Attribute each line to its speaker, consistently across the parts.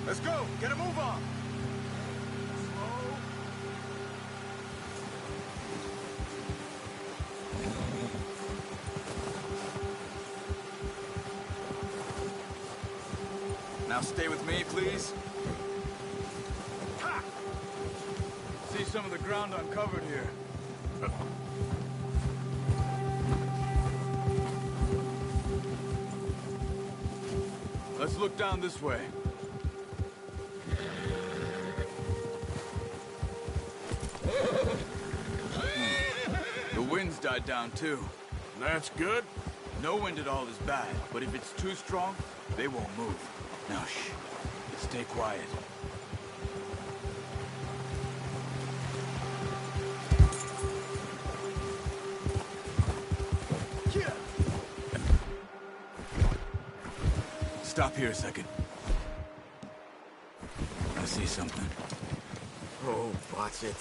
Speaker 1: Let's go! Get a move on! Now stay with me, please. Ha! See some of the ground uncovered here. Let's look down this way. The wind's died down too.
Speaker 2: That's good.
Speaker 1: No wind at all is bad, but if it's too strong, they won't move. Now shh. Stay quiet. Stop here a second. I see something.
Speaker 3: Oh, watch it.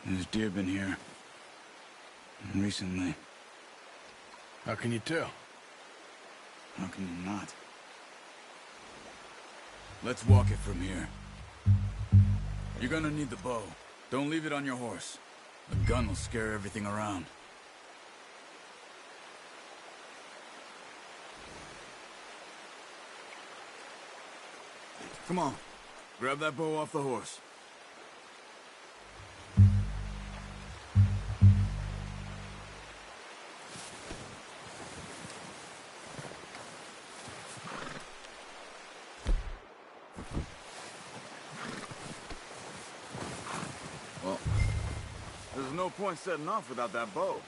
Speaker 1: There's deer been here. Recently.
Speaker 2: How can you tell?
Speaker 1: How can you not? Let's walk it from here. You're gonna need the bow. Don't leave it on your horse. A gun will scare everything around. Come on. Grab that bow off the horse. Well, there's no point setting off without that bow.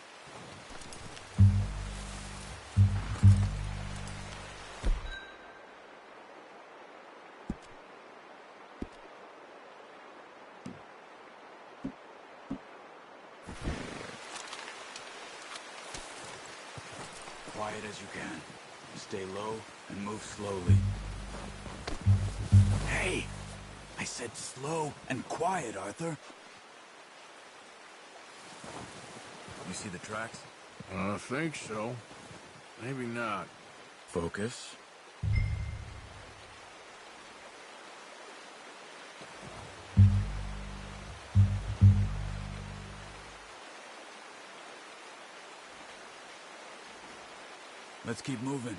Speaker 1: Quiet as you can. Stay low and move slowly. Hey! I said slow and quiet, Arthur. You see the tracks?
Speaker 2: I think so. Maybe not.
Speaker 1: Focus. Let's keep moving.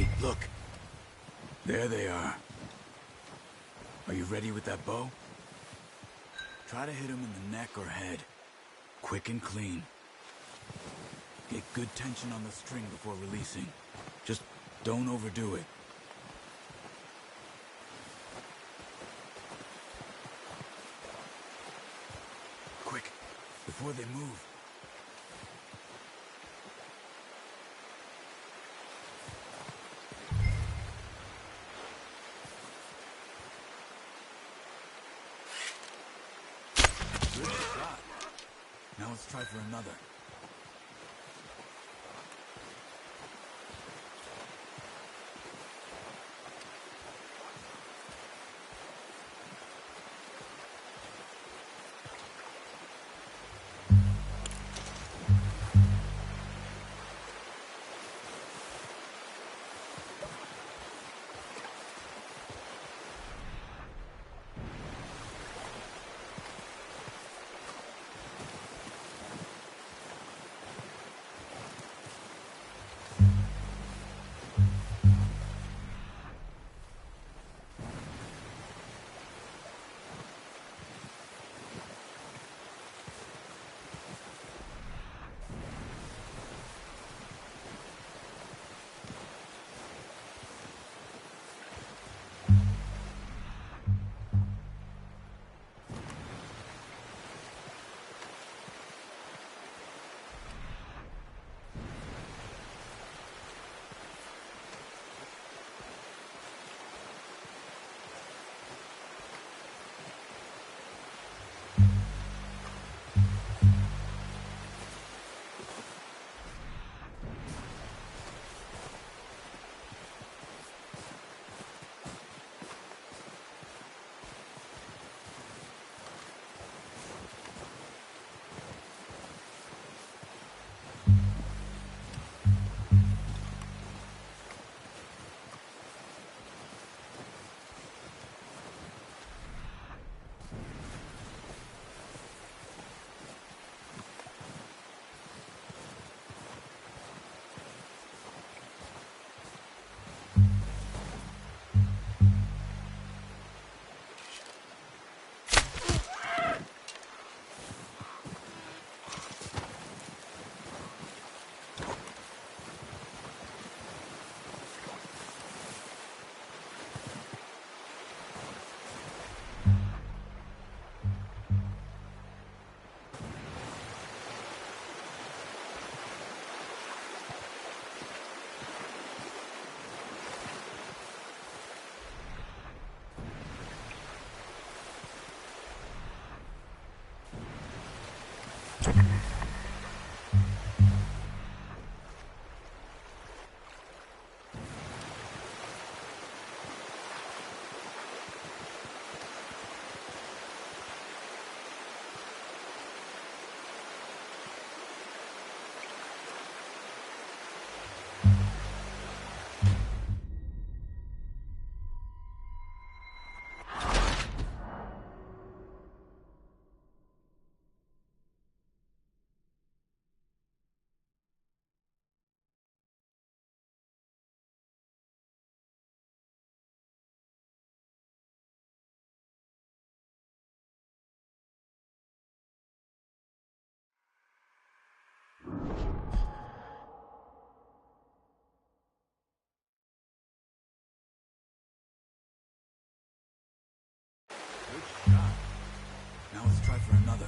Speaker 1: Wait, look. There they are. Are you ready with that bow? Try to hit him in the neck or head. Quick and clean. Get good tension on the string before releasing. Just don't overdo it. Quick, before they move. Good shot. Now let's try for another. Good shot. Now let's try for another.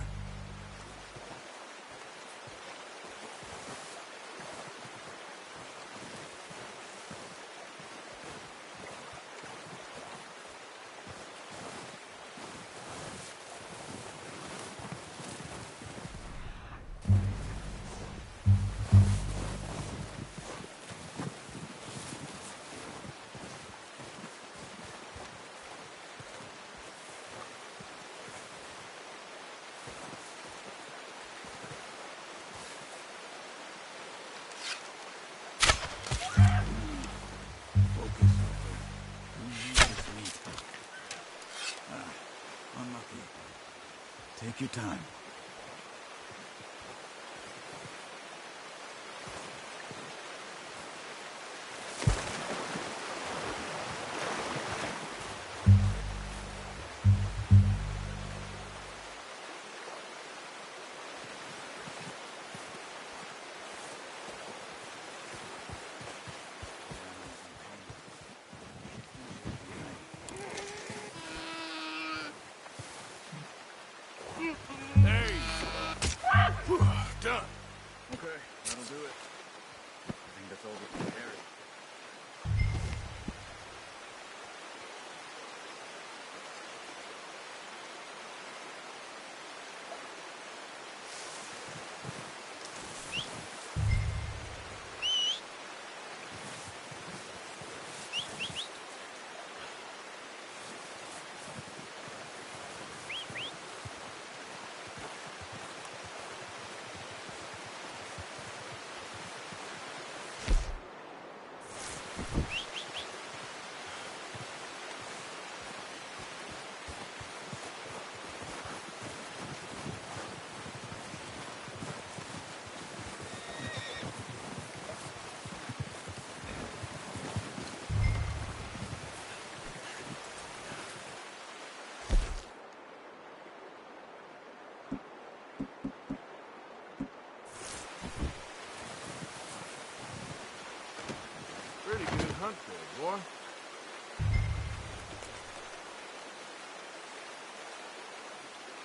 Speaker 1: Take your time.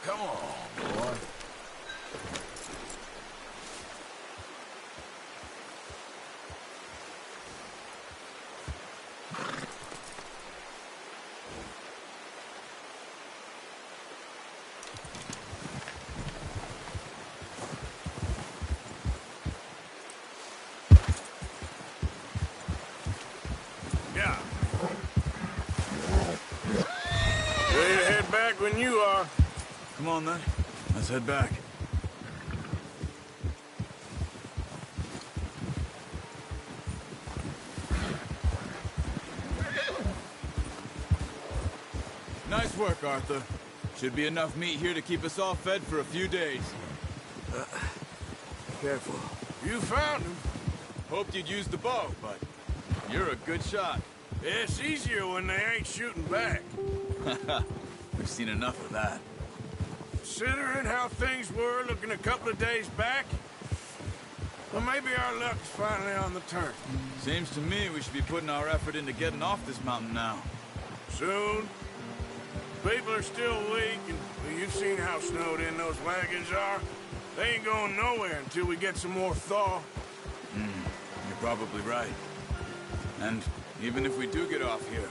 Speaker 2: Come on, boy. Yeah. Ready to head back when you are.
Speaker 1: Come on, then. Let's head back. Nice work, Arthur. Should be enough meat here to keep us all fed for a few days.
Speaker 3: Careful.
Speaker 2: You found him.
Speaker 1: Hoped you'd use the bow, but you're a good shot.
Speaker 2: It's easier when they ain't shooting back.
Speaker 1: We've seen enough of that.
Speaker 2: Considering how things were looking a couple of days back, well, maybe our luck's finally on the turn.
Speaker 1: Seems to me we should be putting our effort into getting off this mountain now.
Speaker 2: Soon. People are still weak, and well, you've seen how snowed in those wagons are. They ain't going nowhere until we get some more thaw.
Speaker 1: You're probably right. And even if we do get off here,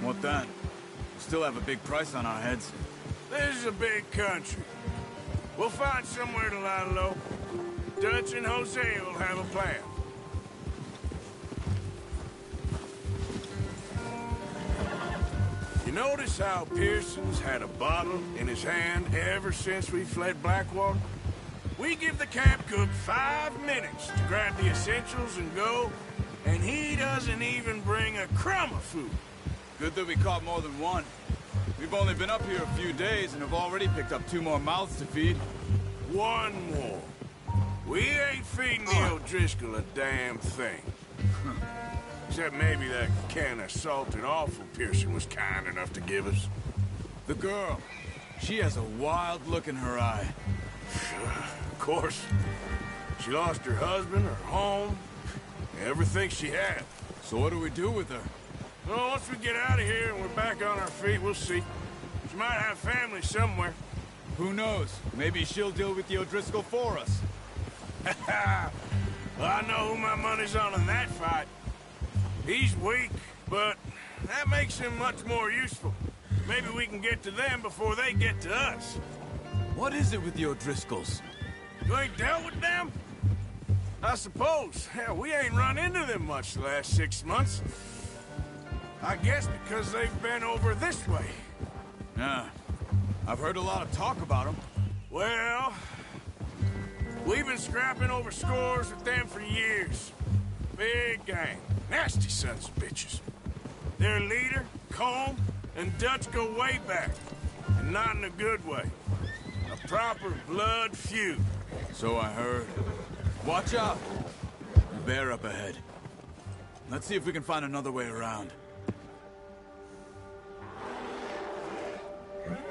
Speaker 1: what then? We still have a big price on our heads.
Speaker 2: This is a big country. We'll find somewhere to lie low. Dutch and Hosea will have a plan. You notice how Pearson's had a bottle in his hand ever since we fled Blackwater? We give the camp cook 5 minutes to grab the essentials and go, and he doesn't even bring a crumb of food.
Speaker 1: Good that we caught more than one. We've only been up here a few days and have already picked up 2 more mouths to feed.
Speaker 2: 1 more. We ain't feeding the O'Driscoll a damn thing. Except maybe that can of salted offal Pearson was kind enough to give us.
Speaker 1: The girl. She has a wild look in her eye.
Speaker 2: Of course. She lost her husband, her home, everything she had.
Speaker 1: So what do we do with her?
Speaker 2: Well, once we get out of here and we're back on our feet, we'll see. She might have family somewhere.
Speaker 1: Who knows? Maybe she'll deal with the O'Driscoll for us.
Speaker 2: Well, I know who my money's on in that fight. He's weak, but that makes him much more useful. Maybe we can get to them before they get to us.
Speaker 1: What is it with the O'Driscolls?
Speaker 2: You ain't dealt with them? I suppose. Hell, we ain't run into them much the last 6 months. I guess because they've been over this way.
Speaker 1: Yeah. I've heard a lot of talk about them.
Speaker 2: Well, we've been scrapping over scores with them for years. Big gang. Nasty sons of bitches. Their leader, Colm, and Dutch go way back. And not in a good way. A proper blood feud.
Speaker 1: So I heard. Watch out! A bear up ahead. Let's see if we can find another way around.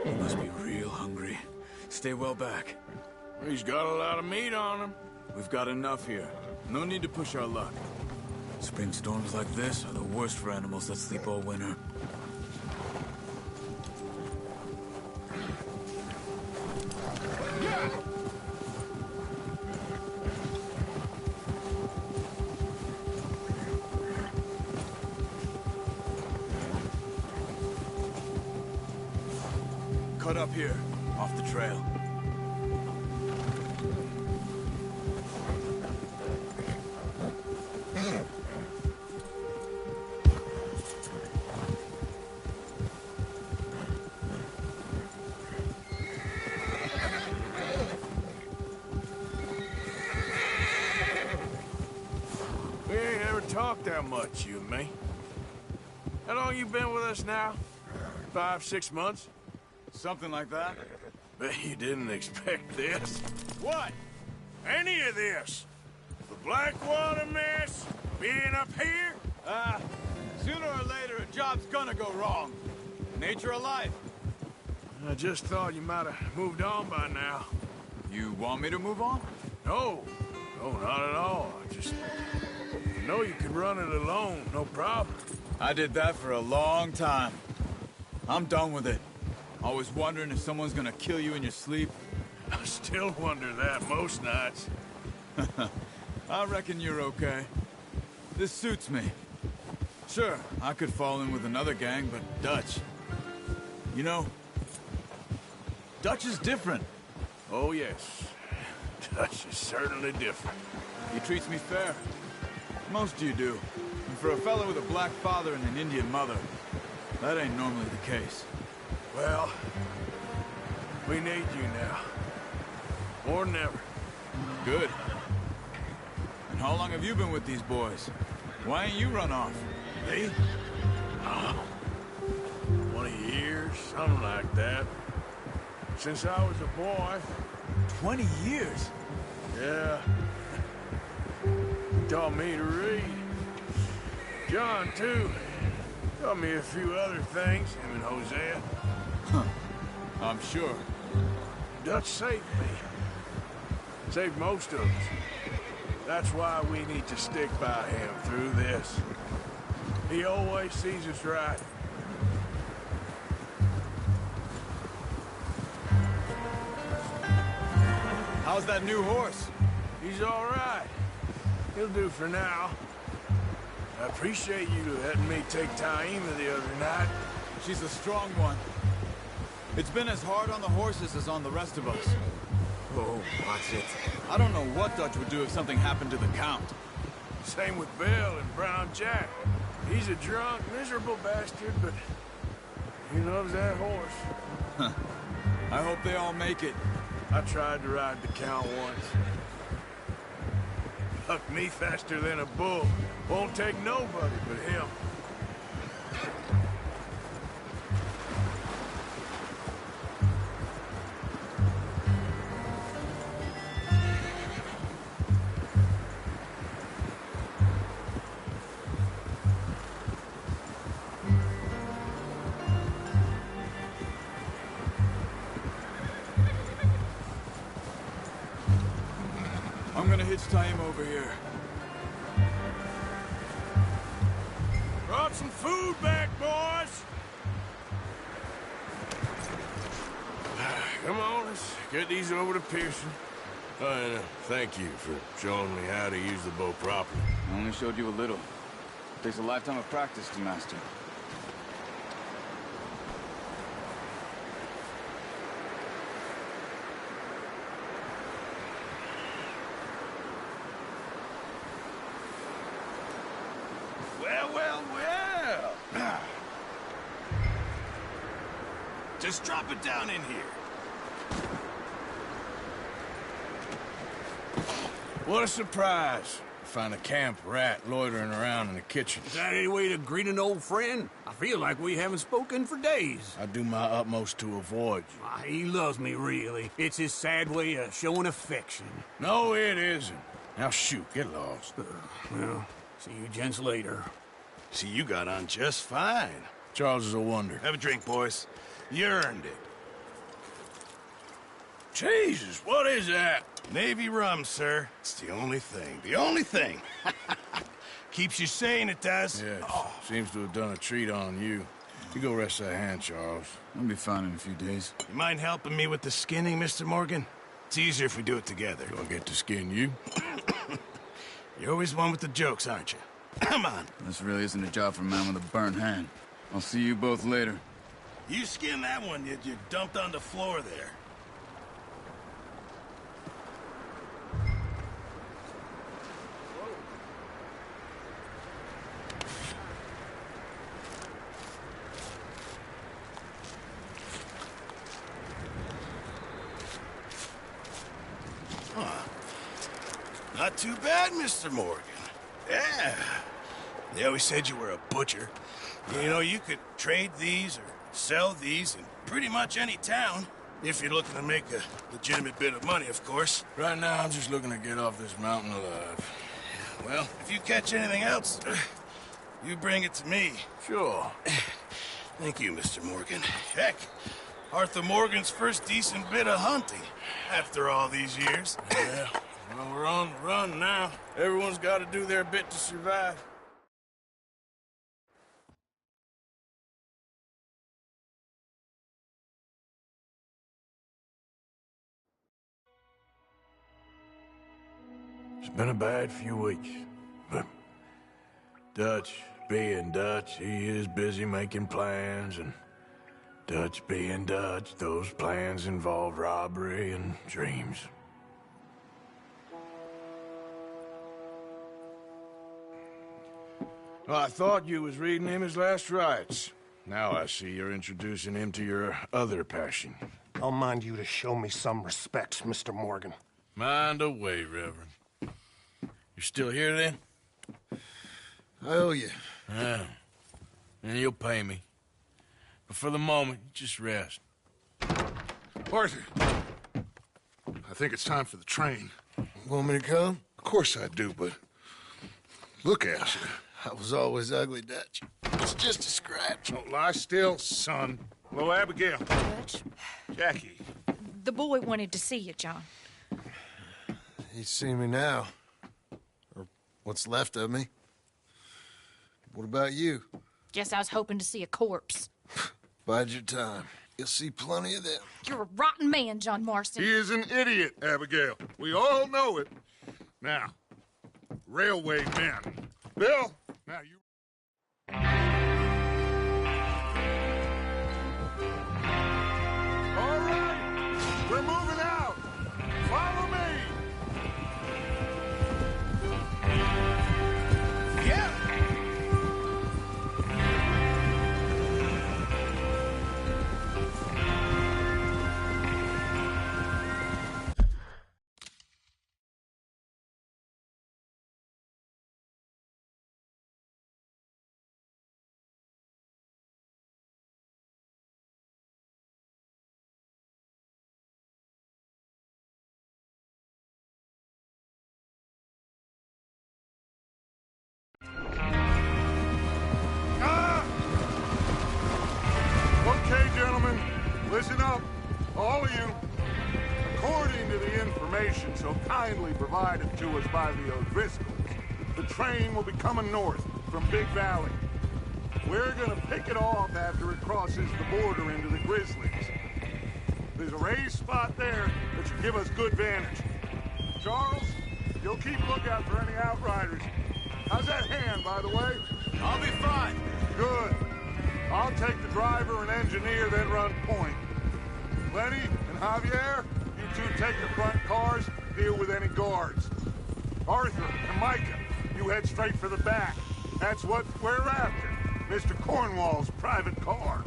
Speaker 1: He must be real hungry. Stay well back.
Speaker 2: He's got a lot of meat on him.
Speaker 1: We've got enough here. No need to push our luck. Spring storms like this are the worst for animals that sleep all winter. Cut up here, off the trail.
Speaker 2: We ain't ever talked that much, you and me. How long you been with us now? 5, 6 months?
Speaker 1: Something like that?
Speaker 2: Bet you didn't expect this.
Speaker 1: What?
Speaker 2: Any of this. The Blackwater mess, being up here.
Speaker 1: Sooner or later a job's gonna go wrong. Nature of life.
Speaker 2: I just thought you might have moved on by now.
Speaker 1: You want me to move on?
Speaker 2: No, not at all. I just know you could run it alone, no problem.
Speaker 1: I did that for a long time. I'm done with it. Always wondering if someone's gonna kill you in your sleep?
Speaker 2: I still wonder that most nights.
Speaker 1: I reckon you're okay. This suits me. Sure, I could fall in with another gang, but Dutch... You know, Dutch is different.
Speaker 2: Oh, yes. Dutch is certainly different.
Speaker 1: He treats me fair. Most of you do. And for a fellow with a black father and an Indian mother, that ain't normally the case.
Speaker 2: Well, we need you now. More than ever.
Speaker 1: Good. And how long have you been with these boys? Why ain't you run off?
Speaker 2: Me? 20 years, something like that. Since I was a boy.
Speaker 1: 20 years?
Speaker 2: Yeah. He taught me to read. John, too. Taught me a few other things, him and Hosea.
Speaker 1: Huh. I'm sure.
Speaker 2: Dutch saved me. Saved most of us. That's why we need to stick by him through this. He always sees us right.
Speaker 1: How's that new horse?
Speaker 2: He's all right. He'll do for now. I appreciate you letting me take Taima the other night.
Speaker 1: She's a strong one. It's been as hard on the horses as on the rest of us.
Speaker 3: Oh, watch it.
Speaker 1: I don't know what Dutch would do if something happened to the Count.
Speaker 2: Same with Bill and Brown Jack. He's a drunk, miserable bastard, but he loves that horse.
Speaker 1: I hope they all make it.
Speaker 2: I tried to ride the Count once. Hucked me faster than a bull. Won't take nobody but him.
Speaker 1: I'm gonna hitch Taima over here.
Speaker 2: Brought some food back, boys! Come on, let's get these over to Pearson. Oh, and thank you for showing me how to use the bow properly.
Speaker 1: I only showed you a little. Takes a lifetime of practice to master.
Speaker 2: Well. Just drop it down in here. What a surprise. Find a camp rat loitering around in the kitchen.
Speaker 4: Is that any way to greet an old friend? I feel like we haven't spoken for days.
Speaker 2: I do my utmost to avoid you.
Speaker 4: Ah, he loves me, really. It's his sad way of showing affection.
Speaker 2: No, it isn't. Now shoot, get lost.
Speaker 4: Well, see you gents later.
Speaker 2: See, you got on just fine. Charles is a wonder.
Speaker 5: Have a drink, boys. You earned it.
Speaker 2: Jesus, what is that?
Speaker 5: Navy rum, sir. It's the only thing. The only thing. Keeps you sane, it does.
Speaker 2: Yeah, seems to have done a treat on you. You go rest that hand, Charles.
Speaker 1: I'll be fine in a few days.
Speaker 5: You mind helping me with the skinning, Mr. Morgan? It's easier if we do it together.
Speaker 2: Do I get to skin you?
Speaker 5: You're always one with the jokes, aren't you? Come on.
Speaker 1: This really isn't a job for a man with a burnt hand. I'll see you both later.
Speaker 5: You skin that one you dumped on the floor there. Not too bad, Mr. Morgan. Yeah. They always said you were a butcher. You know, you could trade these or sell these in pretty much any town. If you're looking to make a legitimate bit of money, of course.
Speaker 2: Right now, I'm just looking to get off this mountain alive.
Speaker 5: Well, if you catch anything else, you bring it to me.
Speaker 2: Sure.
Speaker 5: Thank you, Mr. Morgan. Heck, Arthur Morgan's first decent bit of hunting after all these years.
Speaker 2: Yeah. Well, we're on the run now. Everyone's got to do their bit to survive.
Speaker 5: It's been a bad few weeks, but Dutch being Dutch, he is busy making plans, and Dutch being Dutch, those plans involve robbery and dreams. Well, I thought you was reading him his last rites. Now I see you're introducing him to your other passion.
Speaker 6: I'll mind you to show me some respect, Mr. Morgan.
Speaker 5: Mind away, Reverend. You still here, then?
Speaker 7: I owe you.
Speaker 5: Yeah. And you'll pay me. But for the moment, just rest.
Speaker 7: Arthur, I think it's time for the train.
Speaker 5: Want me to come?
Speaker 7: Of course I do, but look at you.
Speaker 5: I was always ugly, Dutch. It's just a scratch.
Speaker 7: Don't lie still, son. Hello, Abigail.
Speaker 8: Dutch,
Speaker 7: Jackie.
Speaker 8: the boy wanted to see you, John.
Speaker 9: He's seen me now. Or what's left of me. What about you?
Speaker 8: Guess I was hoping to see a corpse.
Speaker 9: Bide your time. You'll see plenty of them.
Speaker 8: You're a rotten man, John Marston.
Speaker 7: He is an idiot, Abigail. We all know it. Now, railway men. Bill, now you... All right, we're moving out. Follow me.
Speaker 5: Yeah!
Speaker 7: Okay, gentlemen, listen up, all of you. According to the information so kindly provided to us by the O'Driscolls, the train will be coming north from Big Valley. We're gonna pick it off after it crosses the border into the Grizzlies. There's a raised spot there that should give us good vantage. Charles, you'll keep lookout for any outriders. How's that hand, by the way?
Speaker 2: I'll be fine.
Speaker 7: Good. I'll take the driver and engineer, then run point. Lenny and Javier, you two take the front cars, deal with any guards. Arthur and Micah, you head straight for the back. That's what we're after. Mr. Cornwall's private car.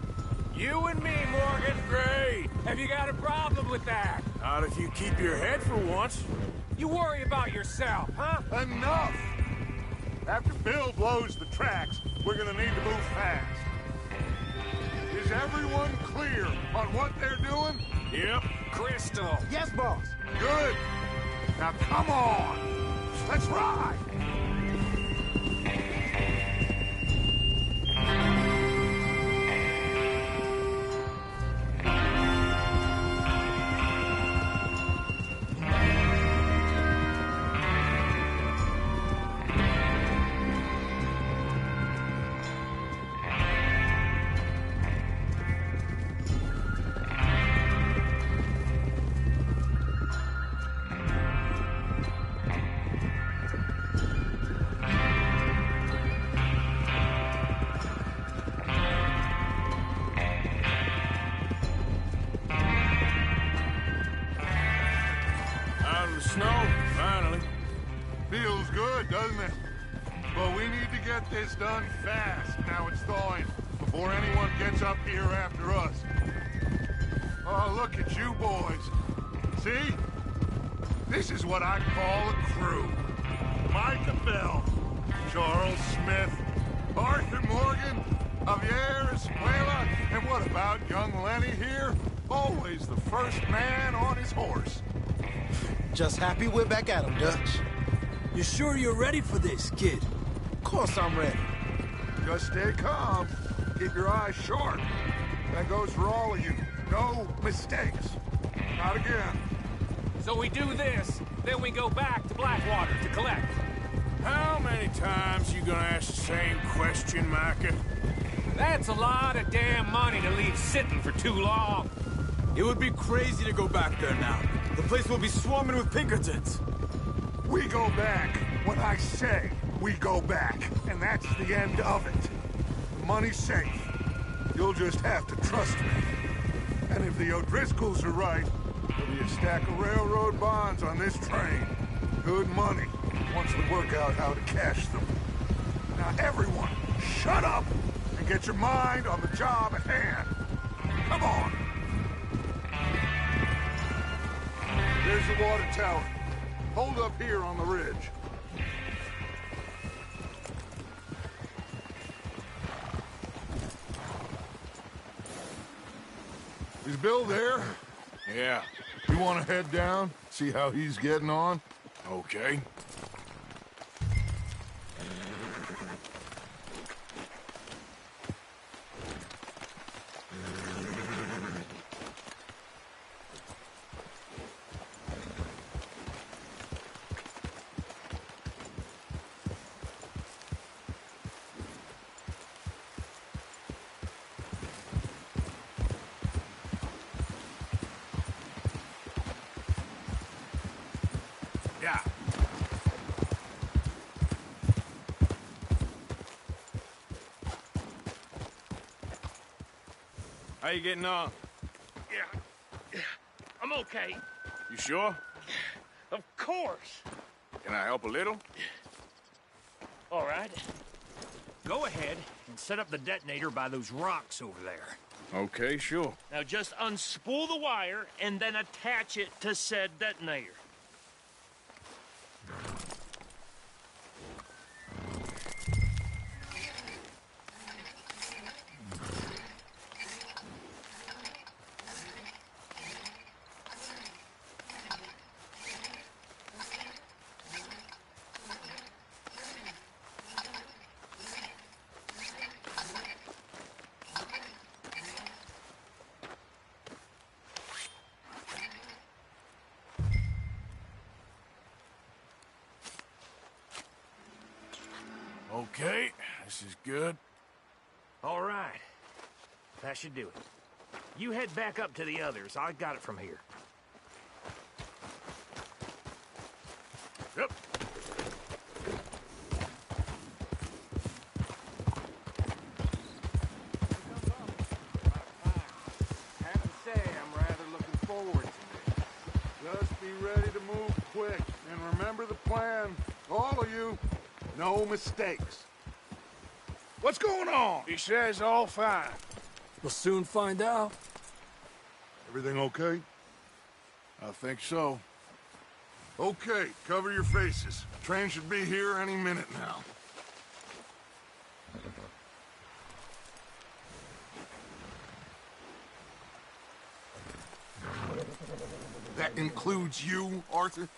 Speaker 4: You and me, Morgan. Great. Have you got a problem with that?
Speaker 2: Not if you keep your head for once.
Speaker 4: You worry about yourself, huh?
Speaker 7: Enough! After Bill blows the tracks, we're gonna need to move fast. Is everyone clear on what they're doing?
Speaker 2: Yep.
Speaker 4: Crystal.
Speaker 6: Yes, boss.
Speaker 7: Good. Now come on. Let's ride.
Speaker 2: Out of the snow, finally.
Speaker 7: Feels good, doesn't it? But we need to get this done fast. Now it's thawing, before anyone gets up here after us. Oh, look at you boys. See? This is what I call a crew. Micah Bell, Charles Smith, Arthur Morgan, Javier Espuela, and what about young Lenny here? Always the first man on his horse.
Speaker 9: Just happy we're back at him, Dutch.
Speaker 1: You sure you're ready for this, kid?
Speaker 9: Of course I'm ready.
Speaker 7: Just stay calm. Keep your eyes sharp. That goes for all of you. No mistakes. Not again.
Speaker 4: So we do this, then we go back to Blackwater to collect.
Speaker 2: How many times you gonna ask the same question, Micah?
Speaker 4: That's a lot of damn money to leave sitting for too long.
Speaker 1: It would be crazy to go back there now. The place will be swarming with Pinkertons.
Speaker 7: We go back. When I say we go back. And that's the end of it. The money's safe. You'll just have to trust me. And if the O'Driscolls are right, there'll be a stack of railroad bonds on this train. Good money, once we work out how to cash them. Now everyone, shut up and get your mind on the job at hand. Come on. There's the water tower. Hold up here on the ridge. Is Bill there?
Speaker 2: Yeah.
Speaker 7: You want to head down, see how he's getting on?
Speaker 2: Okay. Yeah. How you getting on?
Speaker 10: Yeah. I'm okay.
Speaker 2: You sure?
Speaker 10: Of course.
Speaker 2: Can I help a little?
Speaker 10: All right. Go ahead and set up the detonator by those rocks over there.
Speaker 2: Okay, sure.
Speaker 10: Now just unspool the wire and then attach it to said detonator.
Speaker 2: Okay, this is good.
Speaker 10: All right. That should do it. You head back up to the others. I got it from here.
Speaker 2: Yep.
Speaker 7: I have to say, I'm rather looking forward to this. Just be ready to move quick, and remember the plan. All of you, no mistakes. What's going on?
Speaker 2: He says all fine.
Speaker 4: We'll soon find out.
Speaker 7: Everything okay?
Speaker 2: I think so.
Speaker 7: Okay, cover your faces. Train should be here any minute now. That includes you, Arthur?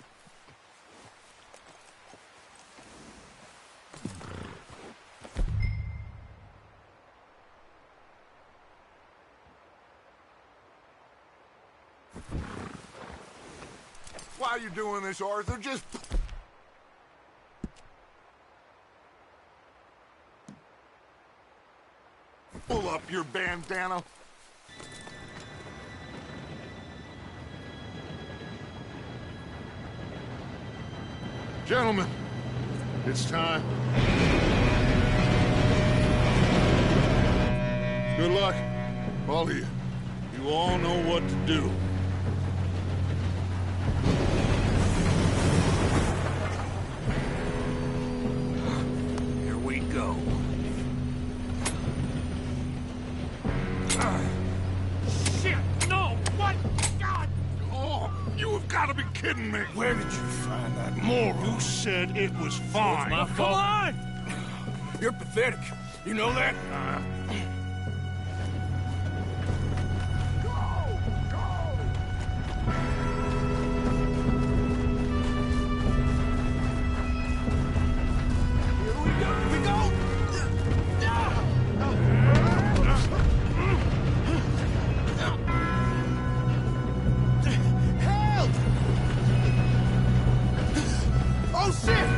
Speaker 7: Why are you doing this, Arthur? Just... pull up your bandana. Gentlemen, it's time. Good luck, all of you. You all know what to do.
Speaker 10: Here we go. Shit! No! What? God!
Speaker 7: Oh, you have got to be kidding me.
Speaker 2: Where did you find that moron?
Speaker 7: You said it was fine.
Speaker 2: My
Speaker 10: Come
Speaker 2: fault.
Speaker 10: on!
Speaker 2: You're pathetic. You know that?
Speaker 5: Oh, shit!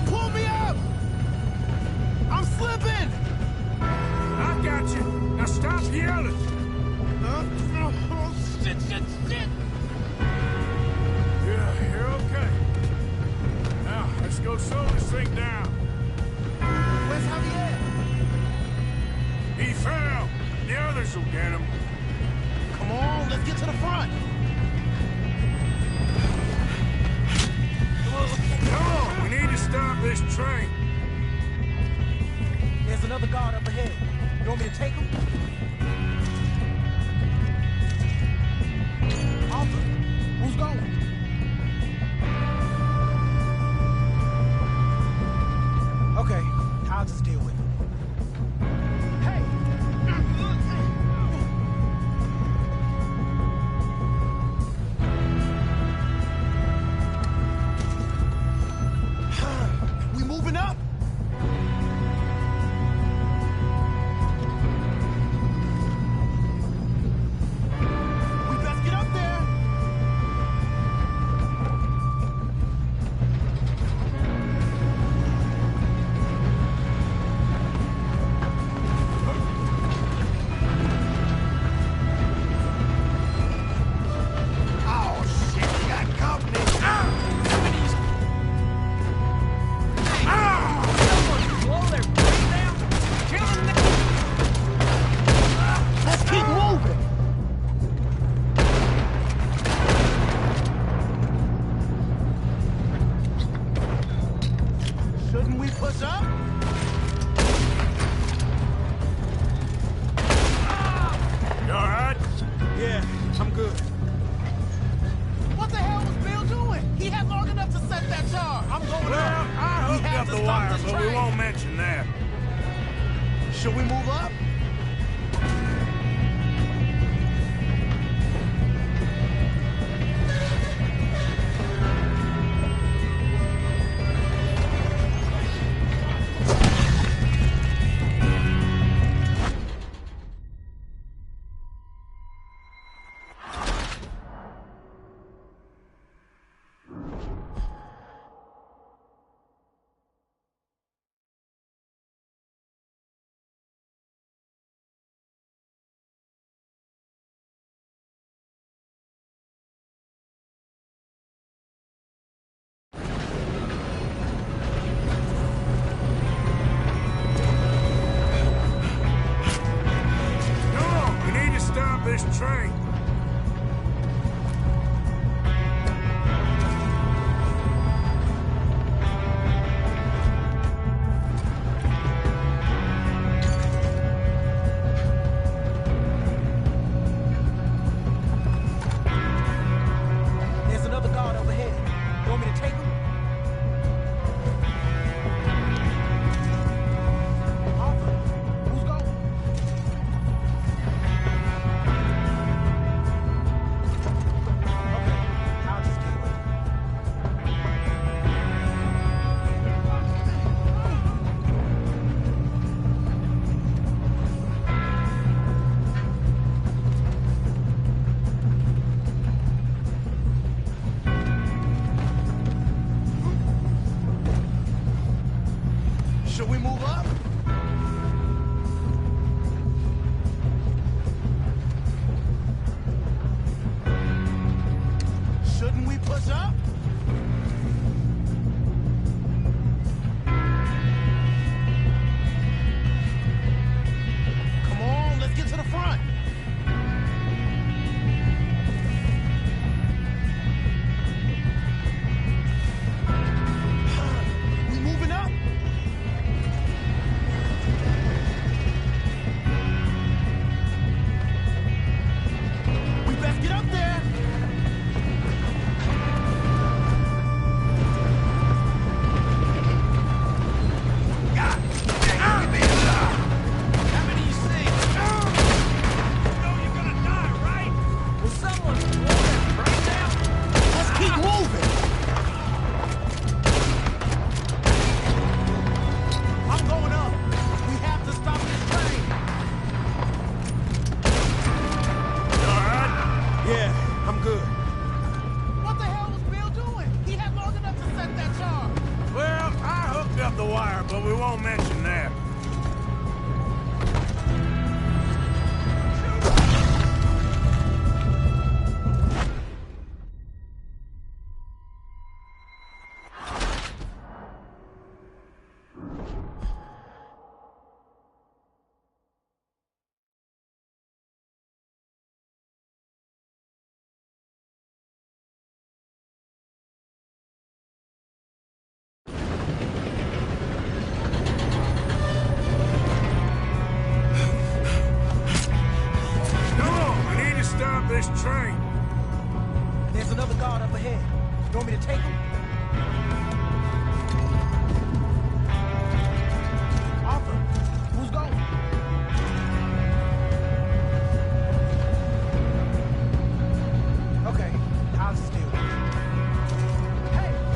Speaker 5: Pull me up! I'm slipping!
Speaker 2: I got you. Now stop yelling.
Speaker 5: Oh, shit!
Speaker 2: You're Let's go slow this thing down.
Speaker 3: Where's Javier?
Speaker 2: He fell. The others will get him.
Speaker 3: Come on, let's get to the front.
Speaker 2: Come on, we need to stop this train.
Speaker 3: There's another guard up ahead. You want me to take him? Arthur, who's going? Okay, I'll just deal with it. Hey! We moving up? We best get up there. Oh, shit, we got company. Let's keep moving. Shouldn't we push up?
Speaker 2: You all right?
Speaker 3: Yeah, I'm good. What the hell was Bill doing? He had long enough to set that charge. I'm going
Speaker 2: Well,
Speaker 3: up.
Speaker 2: I
Speaker 3: We
Speaker 2: hooked
Speaker 3: have
Speaker 2: up
Speaker 3: to
Speaker 2: the
Speaker 3: stop
Speaker 2: wire,
Speaker 3: this
Speaker 2: but we
Speaker 3: train.
Speaker 2: won't mention that.
Speaker 3: Should we move up?
Speaker 2: this train.
Speaker 3: There's another guard up ahead. You want me to take him? Arthur, who's going? Okay, I'll steal. Hey!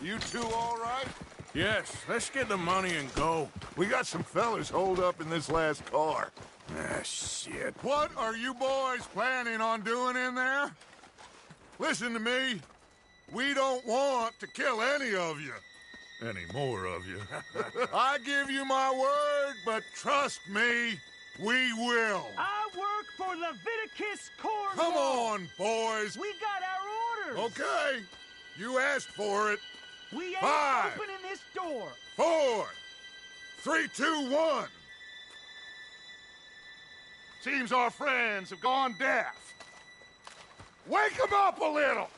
Speaker 7: You two all right?
Speaker 2: Yes, let's get the money and go.
Speaker 7: We got some fellas holed up in this last car.
Speaker 2: Ah, shit.
Speaker 7: What are you boys planning on doing in there? Listen to me. We don't want to kill any of you. Any more of you. I give you my word, but trust me, we will.
Speaker 10: I work for Leviticus Corps.
Speaker 7: Come on, boys.
Speaker 10: We got our orders.
Speaker 7: Okay. You asked for it.
Speaker 10: We ain't
Speaker 7: 5,
Speaker 10: opening this door.
Speaker 7: 4, 3, 2, 1. Seems our friends have gone deaf. Wake them up a little.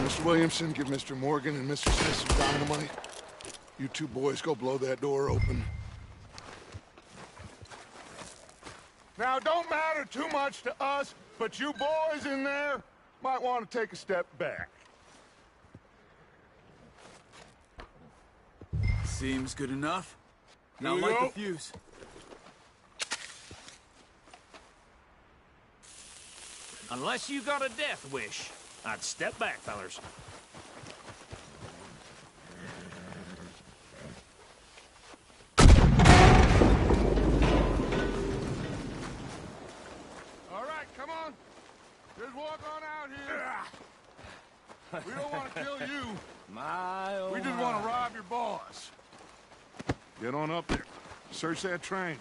Speaker 7: Mr. Williamson, give Mr. Morgan and Mr. Smith some dynamite. You two boys go blow that door open. Now, don't matter too much to us, but you boys in there might want to take a step back.
Speaker 1: Seems good enough. Now
Speaker 7: Here we
Speaker 1: light
Speaker 7: go.
Speaker 1: the fuse.
Speaker 10: Unless you got a death wish, I'd step back, fellers.
Speaker 7: All right, come on. Just walk on out here. We don't want to kill you. We just want to rob your boss. Get on up there. Search that train.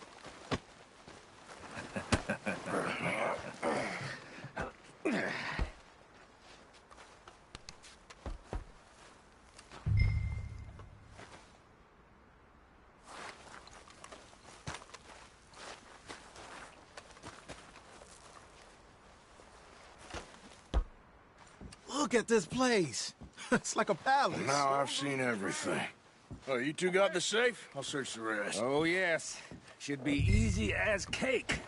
Speaker 3: Look at this place. It's like a palace.
Speaker 5: Now I've seen everything. Oh, you two got the safe? I'll search the rest.
Speaker 11: Oh, yes. Should be easy as cake.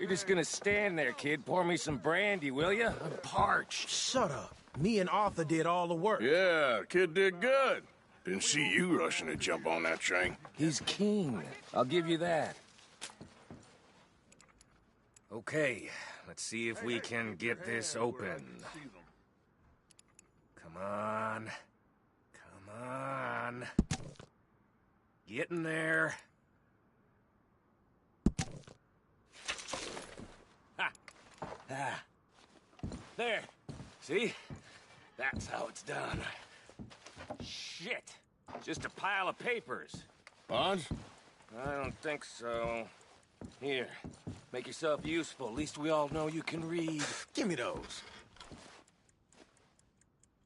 Speaker 11: You're just gonna stand there, kid. Pour me some brandy, will you? I'm parched.
Speaker 3: Shut up. Me and Arthur did all the work.
Speaker 5: Yeah, kid did good. Didn't see you rushing to jump on that train.
Speaker 11: He's keen. I'll give you that. Okay, let's see if we can get this open. Come on. Come on. Get in there. Ha! Ah. There. See? That's how it's done. Shit. Just a pile of papers.
Speaker 5: Bonds?
Speaker 11: I don't think so. Here. Make yourself useful. At least we all know you can read.
Speaker 3: Give me those.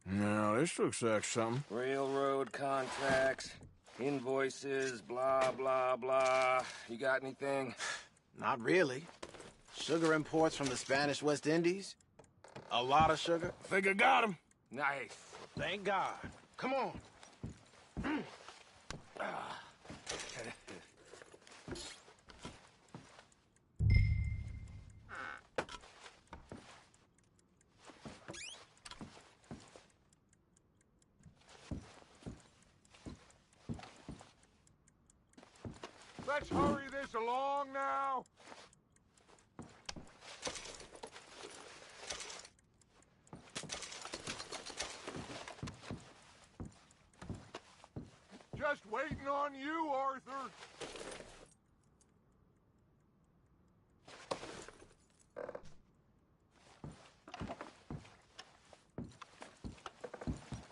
Speaker 5: No, this looks like something.
Speaker 11: Railroad contracts, invoices, blah, blah, blah. You got anything?
Speaker 3: Not really. Sugar imports from the Spanish West Indies. A lot of sugar.
Speaker 5: Think I got him.
Speaker 11: Nice.
Speaker 3: Thank God. Come on.
Speaker 7: Let's hurry this along now. Just waiting on you, Arthur.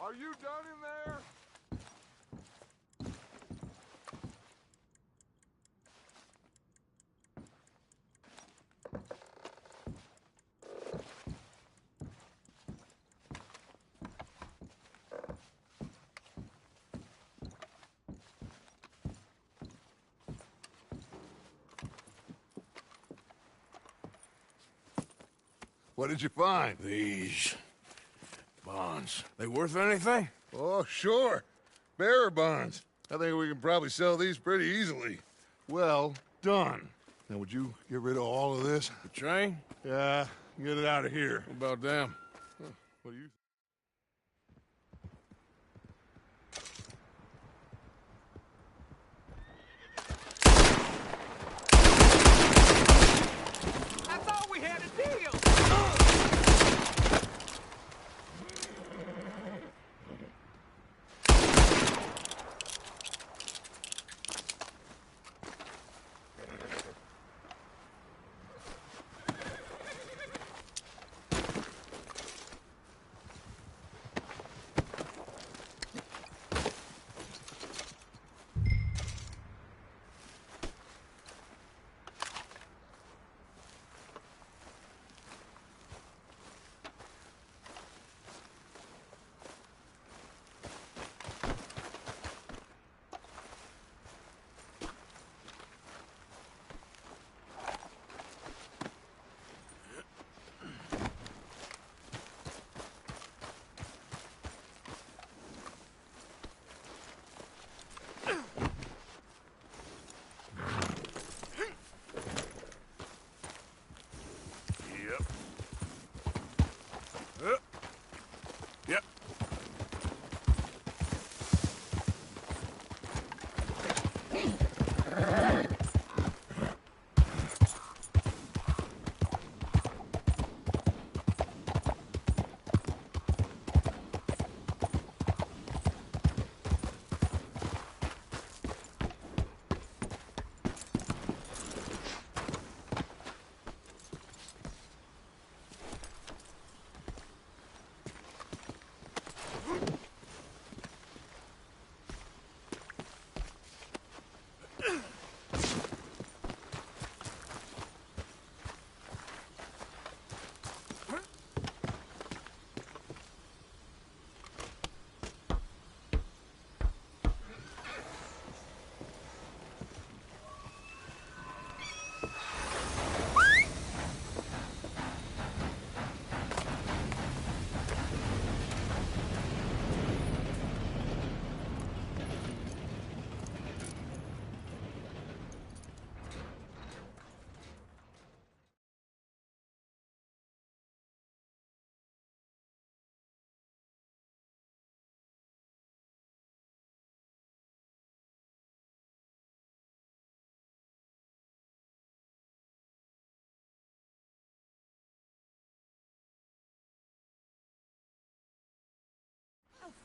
Speaker 7: Are you done in there? What did you find?
Speaker 5: These bonds. They worth anything?
Speaker 7: Oh, sure. Bearer bonds. I think we can probably sell these pretty easily. Well done. Now, would you get rid of all of this?
Speaker 5: The train?
Speaker 7: Yeah, get it out of here.
Speaker 5: What about them?
Speaker 7: What do you...
Speaker 10: I thought we had a deal.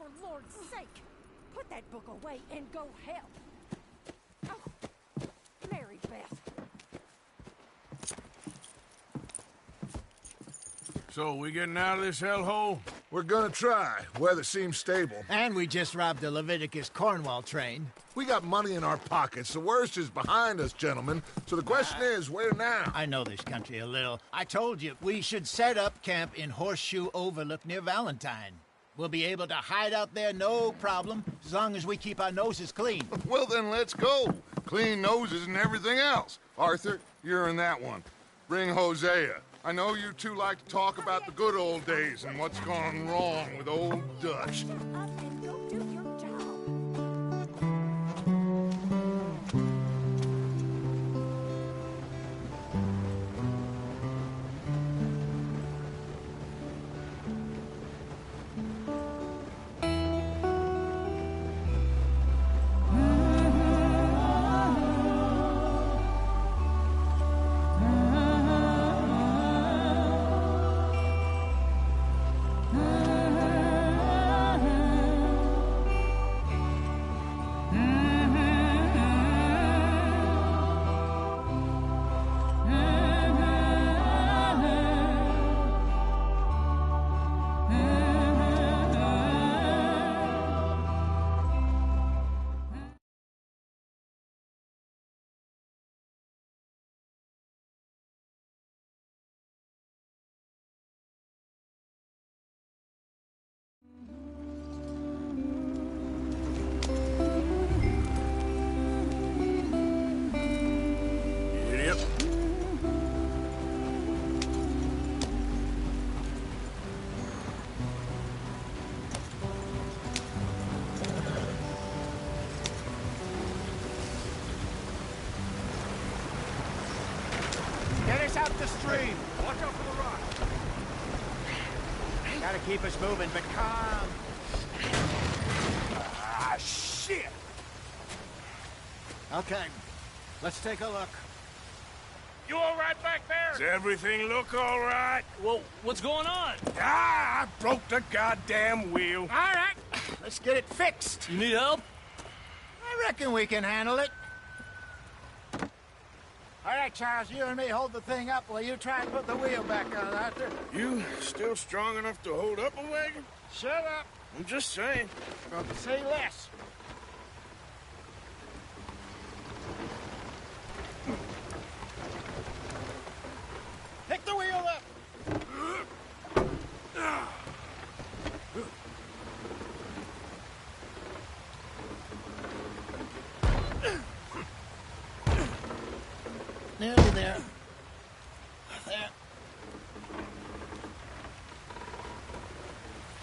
Speaker 12: for Lord's sake! Put that book away and go help! Oh, Mary Beth.
Speaker 2: So, we getting out of this hellhole?
Speaker 7: We're gonna try. Weather seems stable.
Speaker 3: And we just robbed the Leviticus Cornwall train.
Speaker 7: We got money in our pockets. The worst is behind us, gentlemen. So the question is, where now?
Speaker 3: I know this country a little. I told you, we should set up camp in Horseshoe Overlook near Valentine. We'll be able to hide out there no problem, as long as we keep our noses clean.
Speaker 7: Well, then let's go. Clean noses and everything else. Arthur, you're in that one. Bring Hosea. I know you two like to talk about the good old days and what's gone wrong with old Dutch.
Speaker 12: Up and go do your job.
Speaker 3: Get us out the stream.
Speaker 10: Watch out for the rock.
Speaker 3: Gotta keep us moving, but calm.
Speaker 2: Ah, shit!
Speaker 3: Okay, let's take a look.
Speaker 10: You all right back there?
Speaker 2: Does everything look all right?
Speaker 10: Well, what's going on?
Speaker 2: Ah, I broke the goddamn wheel.
Speaker 3: All right, let's get it fixed.
Speaker 10: You need help?
Speaker 3: I reckon we can handle it. All right, Charles, you and me hold the thing up while you try and put the wheel back on, Arthur.
Speaker 2: You still strong enough to hold up a wagon?
Speaker 3: Shut up.
Speaker 2: I'm just saying.
Speaker 3: Say less. Pick the wheel up. Nearly there. There.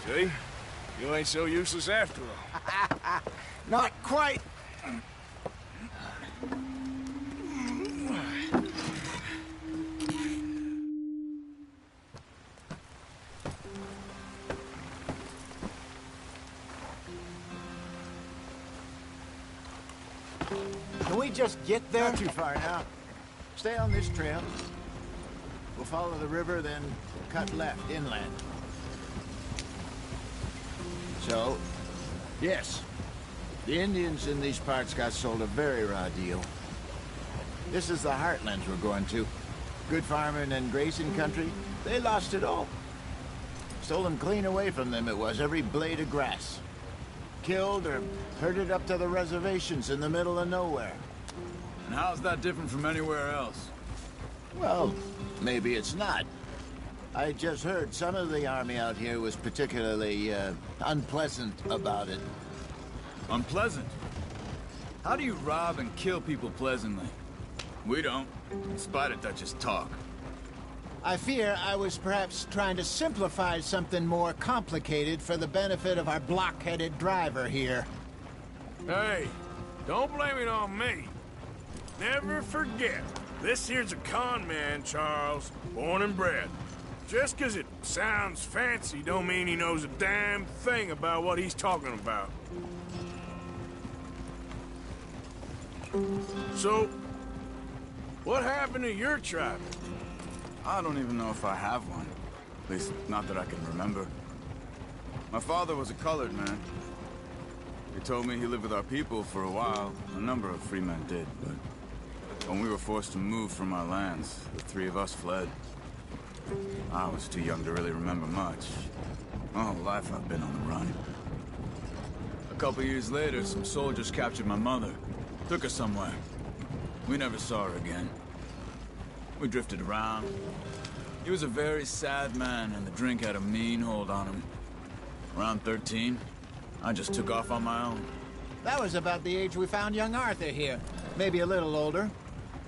Speaker 2: See? You ain't so useless after all.
Speaker 3: Not quite. Can we just get there? Not too far now. Stay on this trail. We'll follow the river, then cut left inland. So, yes, the Indians in these parts got sold a very raw deal. This is the heartlands we're going to. Good farming and grazing country, they lost it all. Stolen clean away from them it was, every blade of grass. Killed or herded up to the reservations in the middle of nowhere.
Speaker 1: And how's that different from anywhere else?
Speaker 3: Well, maybe it's not. I just heard some of the army out here was particularly, unpleasant about it.
Speaker 1: Unpleasant? How do you rob and kill people pleasantly? We don't, in spite of Dutch's talk.
Speaker 3: I fear I was perhaps trying to simplify something more complicated for the benefit of our block-headed driver here.
Speaker 2: Hey, don't blame it on me. Never forget, this here's a con man, Charles, born and bred. Just 'cause it sounds fancy don't mean he knows a damn thing about what he's talking about. So, what happened to your tribe?
Speaker 1: I don't even know if I have one. At least, not that I can remember. My father was a colored man. He told me he lived with our people for a while. A number of free men did, but when we were forced to move from our lands, the three of us fled. I was too young to really remember much. My whole life I've been on the run. A couple years later, some soldiers captured my mother. Took her somewhere. We never saw her again. We drifted around. He was a very sad man, and the drink had a mean hold on him. Around 13, I just took off on my own.
Speaker 3: That was about the age we found young Arthur here. Maybe a little older.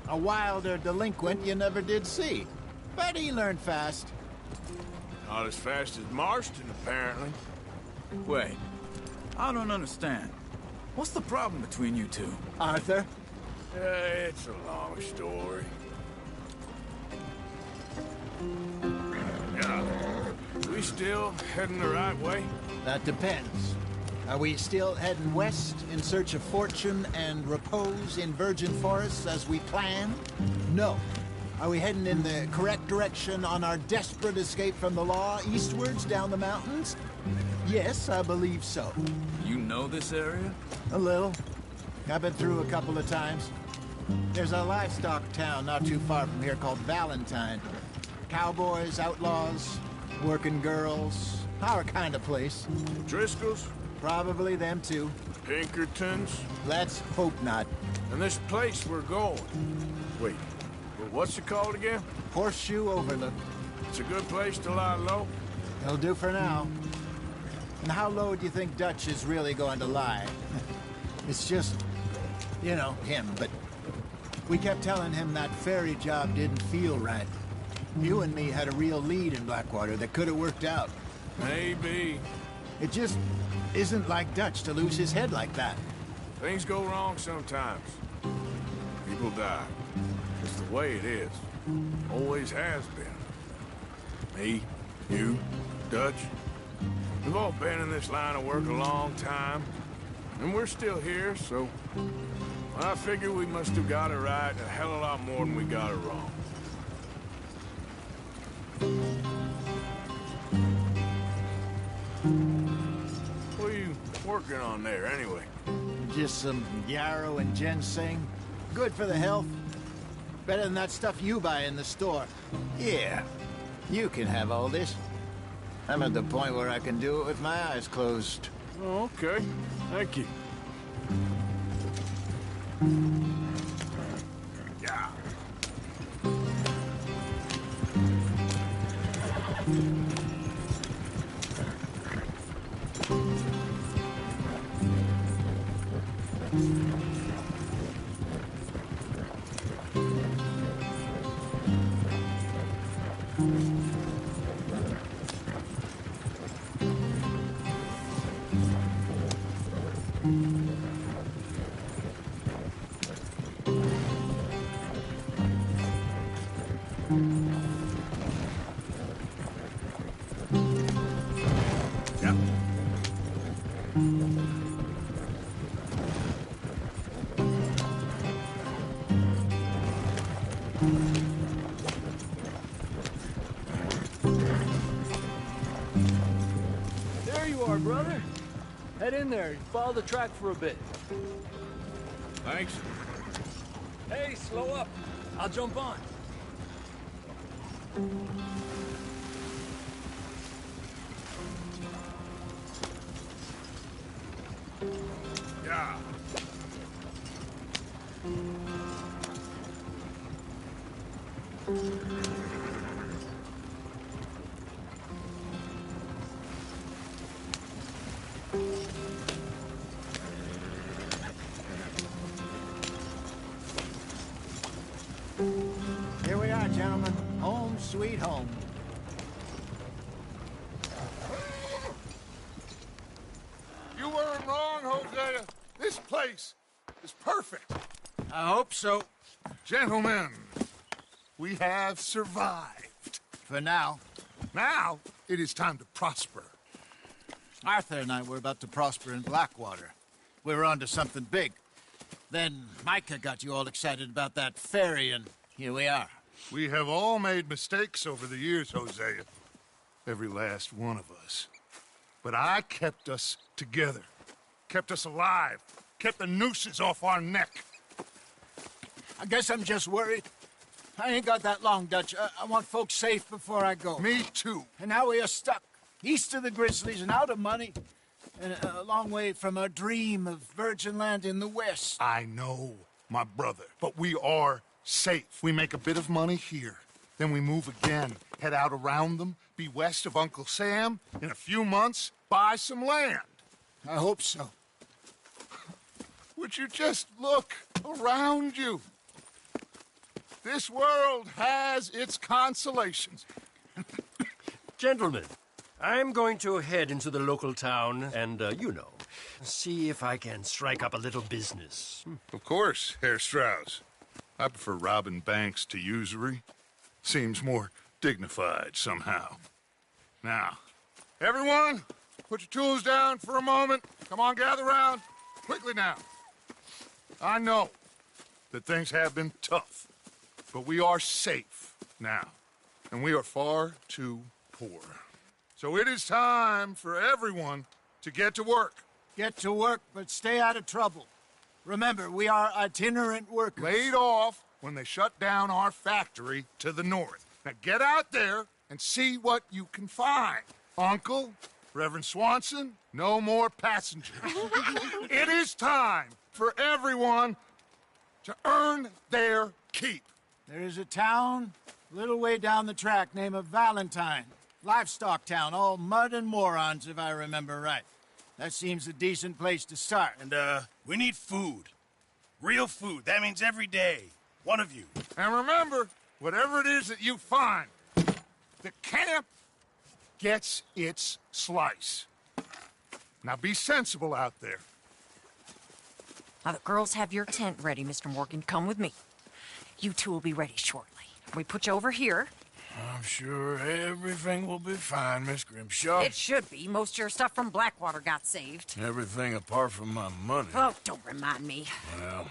Speaker 3: A wilder delinquent you never did see. But he learned fast.
Speaker 2: Not as fast as Marston, apparently.
Speaker 1: Wait, I don't understand. What's the problem between you two?
Speaker 3: Arthur?
Speaker 2: It's a long story. Yeah. We still heading the right way?
Speaker 3: That depends. Are we still heading west in search of fortune and repose in virgin forests as we planned? No. Are we heading in the correct direction on our desperate escape from the law eastwards down the mountains? Yes, I believe so.
Speaker 1: You know this area?
Speaker 3: A little. I've been through a couple of times. There's a livestock town not too far from here called Valentine. Cowboys, outlaws, working girls, our kind of place.
Speaker 2: Driscoll's?
Speaker 3: Probably them too.
Speaker 2: Pinkertons?
Speaker 3: Let's hope not.
Speaker 2: And this place we're going. Wait, well, what's it called again?
Speaker 3: Horseshoe Overlook.
Speaker 2: It's a good place to lie low?
Speaker 3: It'll do for now. And how low do you think Dutch is really going to lie? It's just, you know, him, but we kept telling him that ferry job didn't feel right. You and me had a real lead in Blackwater that could have worked out.
Speaker 2: Maybe.
Speaker 3: It just isn't like Dutch to lose his head like that.
Speaker 2: Things go wrong sometimes. People die. It's the way it is. Always has been. Me, you, Dutch. We've all been in this line of work a long time. And we're still here, so... I figure we must have got it right a hell of a lot more than we got it wrong. What are you working on there, anyway?
Speaker 3: Just some yarrow and ginseng. Good for the health. Better than that stuff you buy in the store. Yeah, you can have all this. I'm at the point where I can do it with my eyes closed.
Speaker 2: Oh, okay. Thank you. Yeah.
Speaker 13: There you are, brother. Head in there. Follow the track for a bit.
Speaker 2: Thanks.
Speaker 13: Hey, slow up. I'll jump on.
Speaker 2: Yeah.
Speaker 3: Here we are, gentlemen. Home sweet home.
Speaker 7: You weren't wrong, Hosea. This place is perfect.
Speaker 3: I hope so.
Speaker 7: Gentlemen, we have survived.
Speaker 3: For now.
Speaker 7: Now, it is time to prosper.
Speaker 3: Arthur and I were about to prosper in Blackwater. We were onto something big. Then Micah got you all excited about that ferry, and here we are.
Speaker 7: We have all made mistakes over the years, Hosea. Every last one of us. But I kept us together. Kept us alive. Kept the nooses off our neck.
Speaker 14: I guess I'm just worried. I ain't got that long, Dutch. I want folks safe before I go.
Speaker 7: Me too.
Speaker 14: And now we are stuck, east of the Grizzlies and out of money, and a long way from our dream of virgin land in the west.
Speaker 7: I know, my brother, but we are safe. We make a bit of money here. Then we move again, head out around them, be west of Uncle Sam. In a few months, buy some land.
Speaker 14: I hope so.
Speaker 7: Would you just look around you? This world has its consolations.
Speaker 10: Gentlemen, I'm going to head into the local town and, see if I can strike up a little business.
Speaker 7: Of course, Herr Strauss. I prefer robbing banks to usury. Seems more dignified somehow. Now, everyone, put your tools down for a moment. Come on, gather round. Quickly now. I know that things have been tough, but we are safe now, and we are far too poor. So it is time for everyone to get to work.
Speaker 14: Get to work, but stay out of trouble. Remember, we are itinerant workers.
Speaker 7: Laid off when they shut down our factory to the north. Now get out there and see what you can find. Uncle, Reverend Swanson, no more passengers. It is time for everyone to earn their keep.
Speaker 14: There is a town a little way down the track named Valentine. Livestock town, all mud and morons, if I remember right. That seems a decent place to start.
Speaker 5: And, we need food. Real food. That means every day. One of you.
Speaker 7: And remember, whatever it is that you find, the camp gets its slice. Now be sensible out there.
Speaker 12: Now, the girls have your tent ready, Mr. Morgan. Come with me. You two will be ready shortly. We put you over here.
Speaker 2: I'm sure everything will be fine, Miss Grimshaw.
Speaker 12: It should be. Most of your stuff from Blackwater got saved.
Speaker 2: Everything apart from my money.
Speaker 12: Oh, don't remind me.
Speaker 2: Well,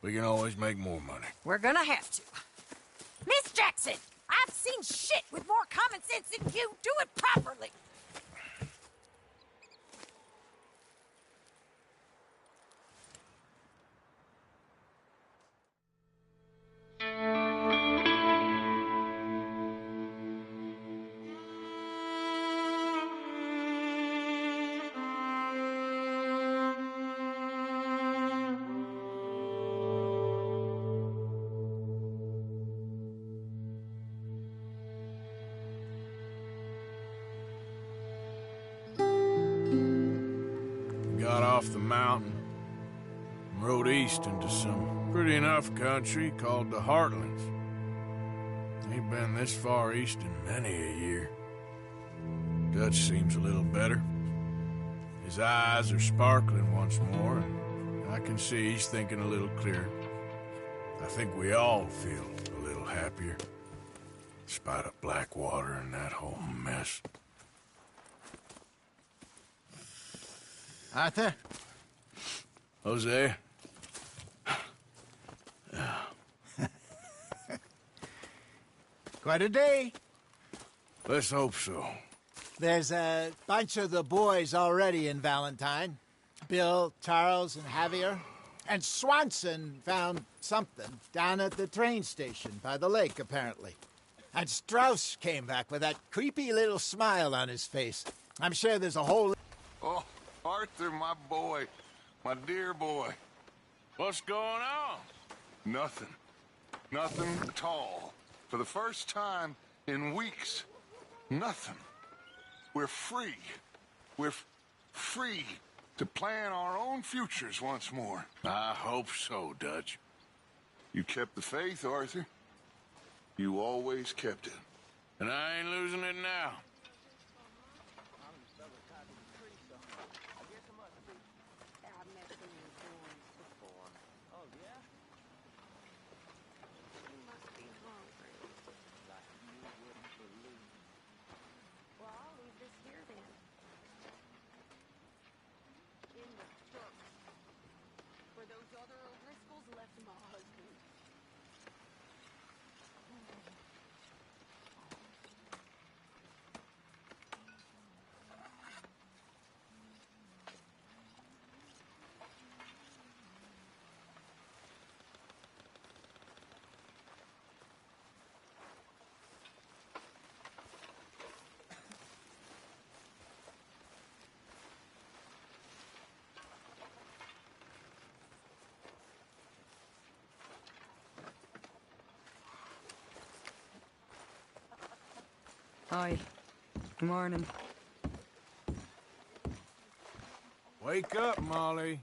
Speaker 2: we can always make more money.
Speaker 12: We're gonna have to. Miss Jackson, I've seen shit with more common sense than you. Do it properly.
Speaker 2: Got off the mountain and rode east into some pretty enough country called the Heartlands. Ain't been this far east in many a year. Dutch seems a little better. His eyes are sparkling once more, and I can see he's thinking a little clearer. I think we all feel a little happier, in spite of Blackwater and that whole mess.
Speaker 14: Arthur?
Speaker 2: Jose?
Speaker 14: Quite a day.
Speaker 2: Let's hope so.
Speaker 14: There's a bunch of the boys already in Valentine. Bill, Charles, and Javier. And Swanson found something down at the train station by the lake, apparently. And Strauss came back with that creepy little smile on his face. I'm sure there's a whole...
Speaker 7: Oh, Arthur, my boy. My dear boy.
Speaker 2: What's going on?
Speaker 7: Nothing. Nothing at all. For the first time in weeks. Nothing. We're free. We're free to plan our own futures once more.
Speaker 2: I hope so, Dutch.
Speaker 7: You kept the faith, Arthur. You always kept it.
Speaker 2: And I ain't losing it now.
Speaker 15: Hi. Good morning.
Speaker 2: Wake up, Molly.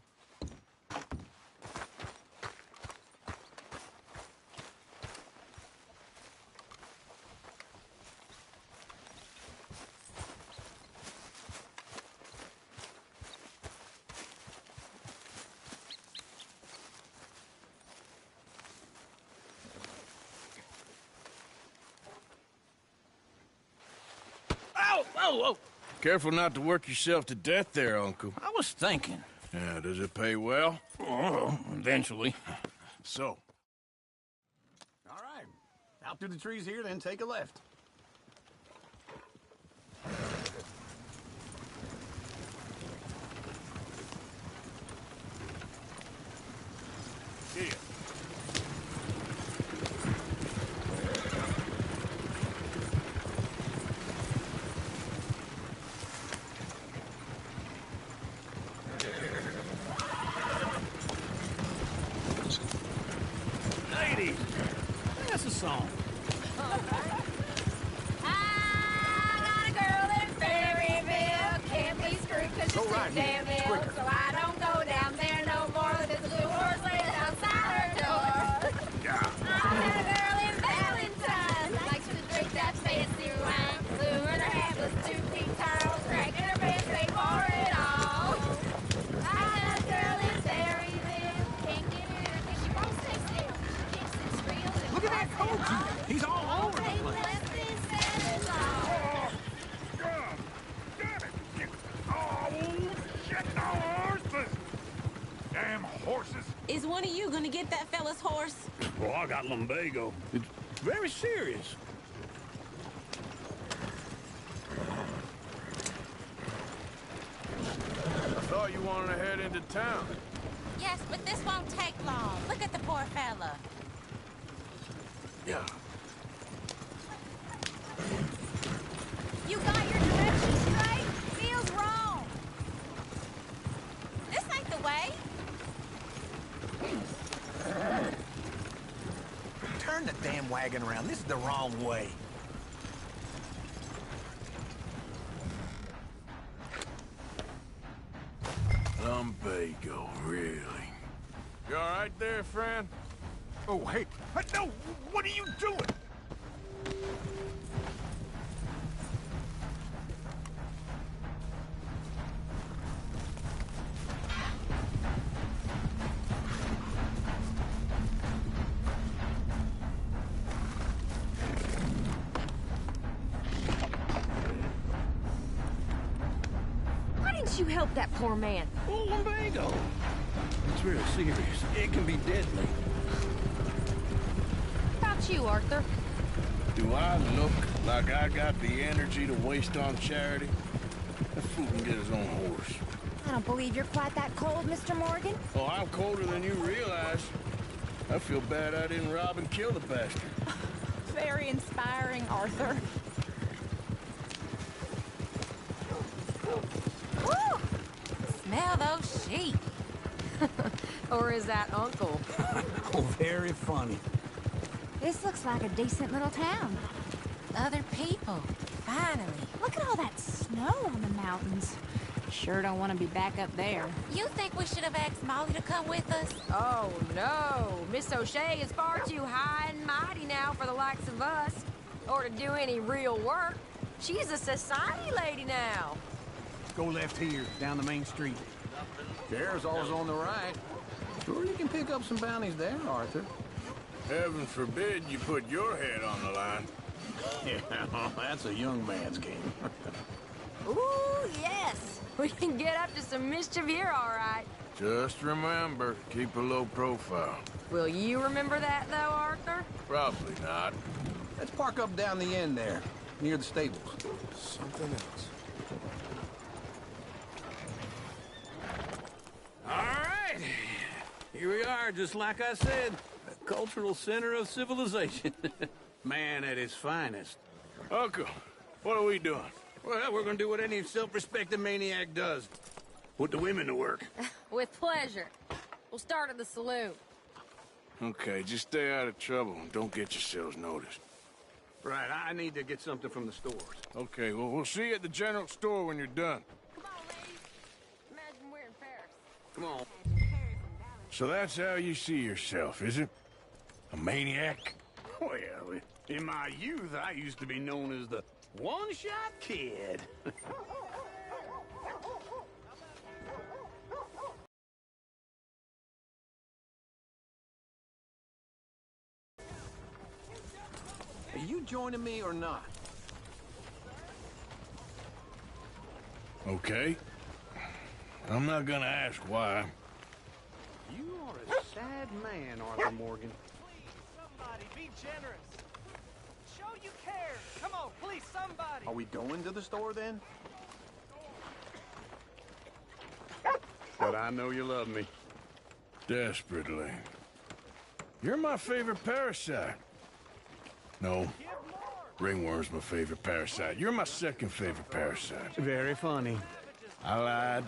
Speaker 5: Whoa! Careful not to work yourself to death there, Uncle.
Speaker 4: I was thinking.
Speaker 5: Yeah, does it pay well?
Speaker 4: Oh, eventually.
Speaker 5: So.
Speaker 4: All right. Out through the trees here, then take a left.
Speaker 5: Here.
Speaker 4: Ladies, that's a song.
Speaker 8: Go right here. It's quicker. So I don't go down there no more. There's a blue horse laying outside her door.
Speaker 5: Yeah.
Speaker 8: I met a girl in Valentine. Likes to drink that fancy wine. Blue in her hat was 2 feet tall. Cracking her pants, they for it all. I met a girl in Berryville. Can't get her because she won't stay still. She thinks it's real.
Speaker 4: Look at that coach. He's all over the place.
Speaker 7: Damn horses!
Speaker 16: Is one of you gonna get that fella's horse?
Speaker 4: Well, I got lumbago. It's very serious.
Speaker 2: I thought you wanted to head into town.
Speaker 16: Yes, but this won't take long. Look at the poor fella.
Speaker 2: Yeah.
Speaker 16: You got your directions straight? Feels wrong. This ain't the way.
Speaker 4: Turn the damn wagon around. This is the wrong way.
Speaker 2: Lumbago, really? You all right there, friend?
Speaker 7: Oh, hey, no! What are you doing?
Speaker 12: Why didn't you help that poor man?
Speaker 4: Oh, lumbago. It's real serious. It can be deadly.
Speaker 12: About you, Arthur.
Speaker 5: Do I look like I got the energy to waste on charity? That fool can get his own horse.
Speaker 17: I don't believe you're quite that cold, Mr. Morgan.
Speaker 5: Oh, I'm colder than you realize. I feel bad I didn't rob and kill the bastard.
Speaker 17: Very inspiring, Arthur.
Speaker 12: Woo! Smell those sheep. Or is that Uncle?
Speaker 4: Oh, very funny.
Speaker 17: This looks like a decent little town.
Speaker 16: Other people. Finally.
Speaker 17: Look at all that snow on the mountains. Sure don't want to be back up there.
Speaker 16: You think we should have asked Molly to come with us?
Speaker 12: Oh, no. Miss O'Shea is far too high and mighty now for the likes of us. Or to do any real work. She's a society lady now.
Speaker 4: Go left here, down the main street. There's always on the right. Sure you can pick up some bounties there, Arthur.
Speaker 5: Heaven forbid you put your head on the line.
Speaker 4: Yeah, that's a young man's game.
Speaker 12: Ooh, yes. We can get up to some mischief here, all right.
Speaker 5: Just remember, keep a low profile.
Speaker 12: Will you remember that, though, Arthur?
Speaker 5: Probably not.
Speaker 4: Let's park up down the end there, near the stables.
Speaker 9: Something else.
Speaker 4: All right. Here we are, just like I said. A cultural center of civilization. Man at his finest.
Speaker 5: Uncle, what are we doing?
Speaker 4: Well, we're gonna do what any self-respecting maniac does. Put the women to work.
Speaker 12: With pleasure. We'll start at the saloon.
Speaker 5: Okay, just stay out of trouble and don't get yourselves noticed.
Speaker 4: Right, I need to get something from the stores.
Speaker 2: Okay, well, we'll see you at the general store when you're done.
Speaker 12: Come on, ladies. Imagine we're in Paris.
Speaker 4: Come on.
Speaker 2: So that's how you see yourself, is it? A maniac?
Speaker 4: Well, in my youth, I used to be known as the one-shot kid. Are you joining me or not?
Speaker 2: Okay. I'm not gonna ask why.
Speaker 4: You are a sad man, Arthur Morgan.
Speaker 18: Somebody, be generous. Show you care. Come on, please, somebody.
Speaker 4: Are we going to the store then? But I know you love me.
Speaker 2: Desperately. You're my favorite parasite. No. Ringworm's my favorite parasite. You're my second favorite parasite.
Speaker 4: Very funny.
Speaker 2: I lied.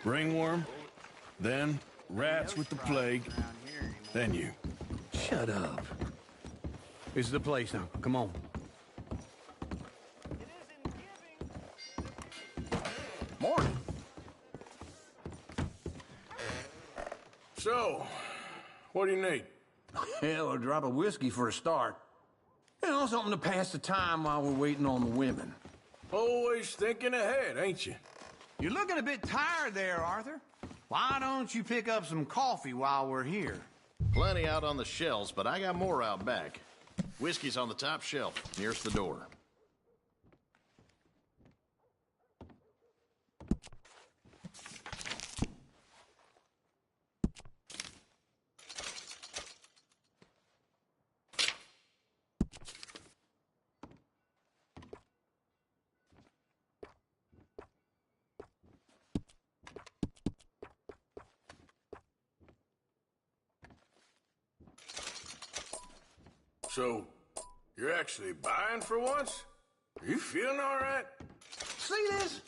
Speaker 2: Ringworm, then rats with the plague, then you.
Speaker 4: Shut up. This is the place now. Come on. Morning.
Speaker 2: So, what do you need?
Speaker 4: Hell, a drop of whiskey for a start. You know, something to pass the time while we're waiting on the women.
Speaker 2: Always thinking ahead, ain't you?
Speaker 4: You're looking a bit tired there, Arthur. Why don't you pick up some coffee while we're here?
Speaker 19: Plenty out on the shelves, but I got more out back. Whiskey's on the top shelf, nearest the door.
Speaker 2: So, you're actually buying for once? Are you feeling all right?
Speaker 4: See this?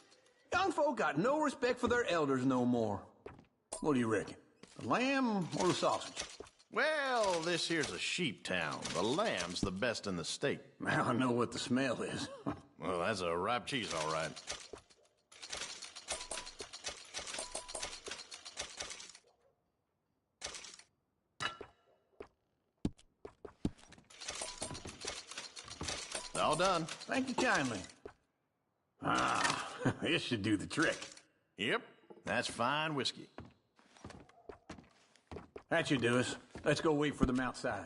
Speaker 4: Young folk got no respect for their elders no more. What do you reckon? The lamb or the sausage?
Speaker 19: Well, this here's a sheep town. The lamb's the best in the state.
Speaker 4: I know what the smell is.
Speaker 19: Well, that's a ripe cheese, all right. All done.
Speaker 4: Thank you kindly. Ah, this should do the trick.
Speaker 19: Yep, that's fine whiskey.
Speaker 4: That should do us. Let's go wait for them outside.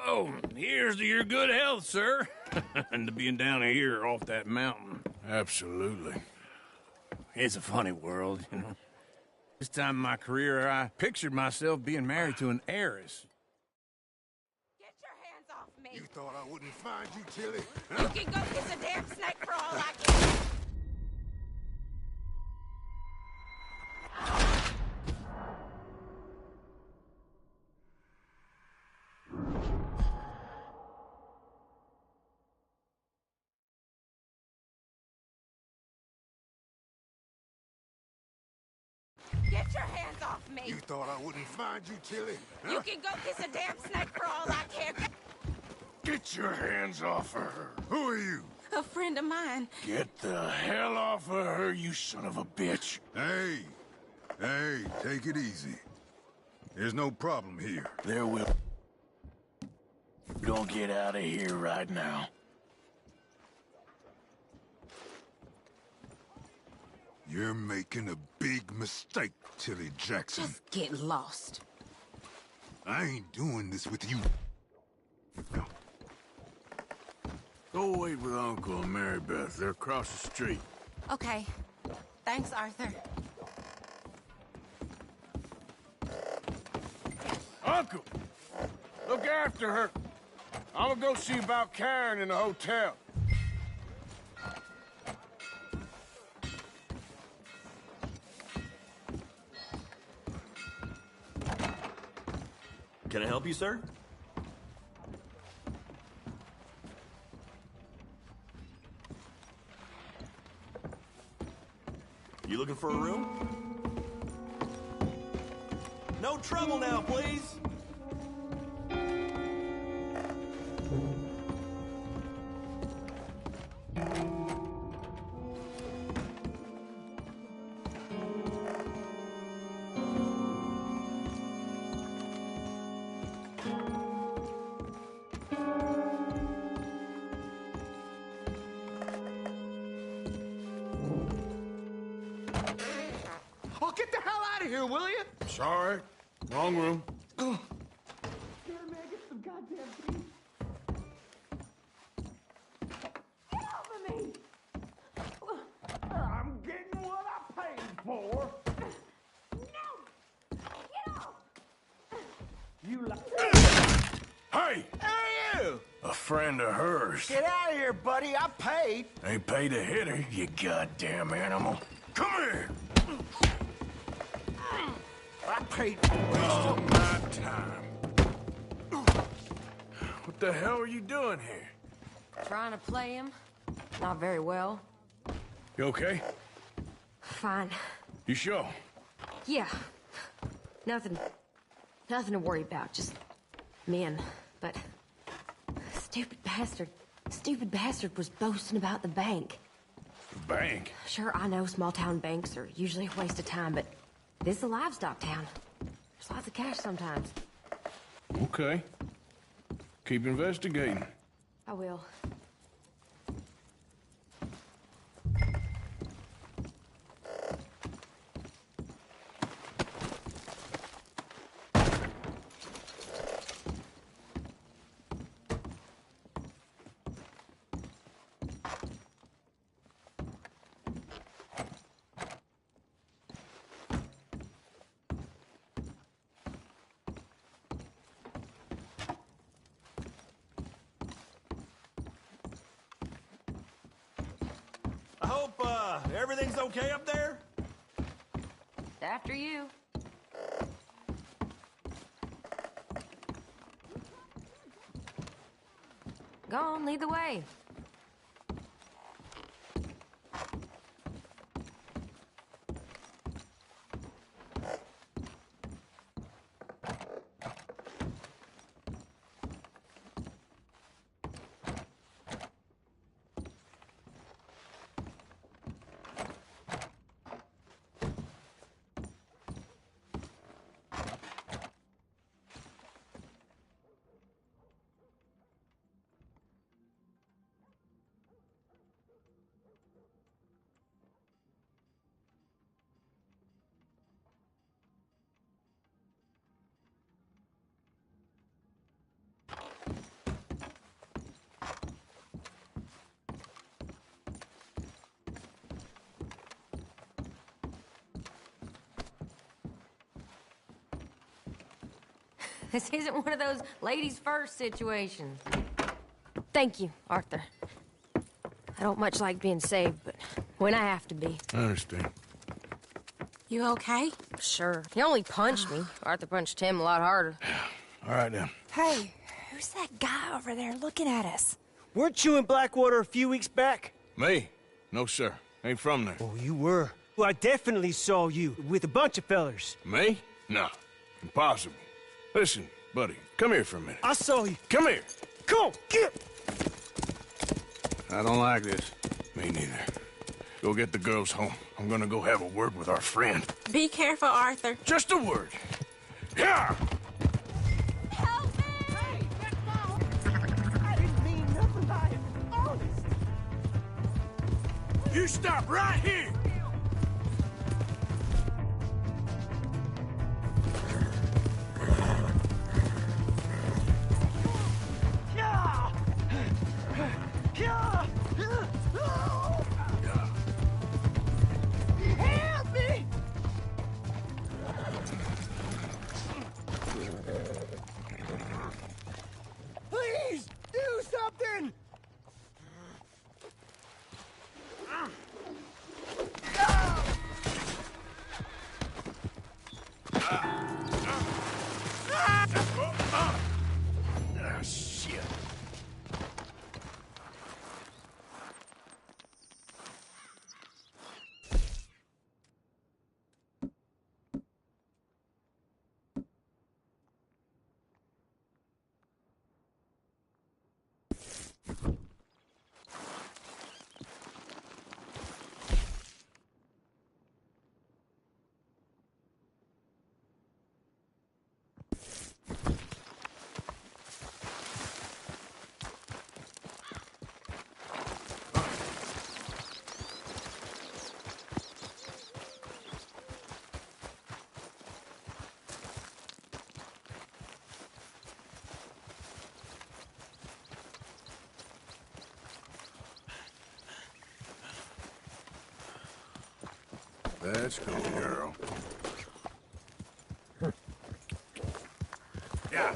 Speaker 4: Oh, here's to your good health, sir. And to being down here off that mountain.
Speaker 2: Absolutely.
Speaker 4: It's a funny world, you know. This time in my career, I pictured myself being married to an heiress.
Speaker 8: Get your hands off me.
Speaker 7: You thought I wouldn't find you, Tilly?
Speaker 8: You can go kiss a damn snake for all I care. Get your hands off me.
Speaker 7: You thought I wouldn't find you, Tilly?
Speaker 8: You can go kiss a damn snake for all I care.
Speaker 2: Get your hands off of her.
Speaker 7: Who are you?
Speaker 8: A friend of mine.
Speaker 2: Get the hell off of her, you son of a bitch.
Speaker 7: Hey, take it easy. There's no problem here.
Speaker 2: There will. Don't get out of here right now.
Speaker 7: You're making a big mistake, Tilly Jackson.
Speaker 8: Just get lost.
Speaker 7: I ain't doing this with you.
Speaker 2: Go wait with Uncle and Mary Beth. They're across the street.
Speaker 8: Okay. Thanks, Arthur.
Speaker 2: Uncle! Look after her. I'm gonna go see about Karen in the hotel.
Speaker 20: Can I help you, sir? You looking for a room? No trouble now, please.
Speaker 11: Oh, get the hell out of here, will you?
Speaker 2: Sorry. Wrong room.
Speaker 11: I'm getting what I paid for. You like...
Speaker 2: Hey!
Speaker 11: Who are you?
Speaker 2: A friend of hers.
Speaker 11: Get out of here, buddy. I paid.
Speaker 2: Ain't paid to hit her, you goddamn animal. Come here!
Speaker 11: I paid.
Speaker 2: Oh, my time. What the hell are you doing here?
Speaker 12: Trying to play him. Not very well.
Speaker 2: You okay?
Speaker 12: Fine.
Speaker 2: You sure?
Speaker 12: Yeah. Nothing to worry about. Just men. But stupid bastard was boasting about the bank.
Speaker 2: The bank?
Speaker 12: Sure, I know small town banks are usually a waste of time, but this is a livestock town. There's lots of cash sometimes.
Speaker 2: Okay. Keep investigating.
Speaker 12: I will.
Speaker 20: I hope, everything's okay up there?
Speaker 12: After you. Go on, lead the way. This isn't one of those ladies first situations. Thank you, Arthur. I don't much like being saved, but when I have to be.
Speaker 2: I understand.
Speaker 12: You okay? Sure. He only punched me. Arthur punched him a lot harder.
Speaker 2: All right, then.
Speaker 16: Hey, who's that guy over there looking at us?
Speaker 18: Weren't you in Blackwater a few weeks back?
Speaker 2: Me? No, sir. Ain't from there.
Speaker 18: Oh, you were. Well, I definitely saw you with a bunch of fellers.
Speaker 2: Me? No. Impossible. Listen, buddy, come here for a minute.
Speaker 18: I saw you.
Speaker 2: Come here.
Speaker 18: Come on, get!
Speaker 2: I don't like this. Me neither. Go get the girls home. I'm gonna go have a word with our friend.
Speaker 16: Be careful, Arthur.
Speaker 2: Just a word. Yeah!
Speaker 18: Help me! Hey, that's I didn't mean nothing by it. Honest.
Speaker 2: You stop right here!
Speaker 18: Help me! Please, do something!
Speaker 2: Shit. That's good, girl. Yeah.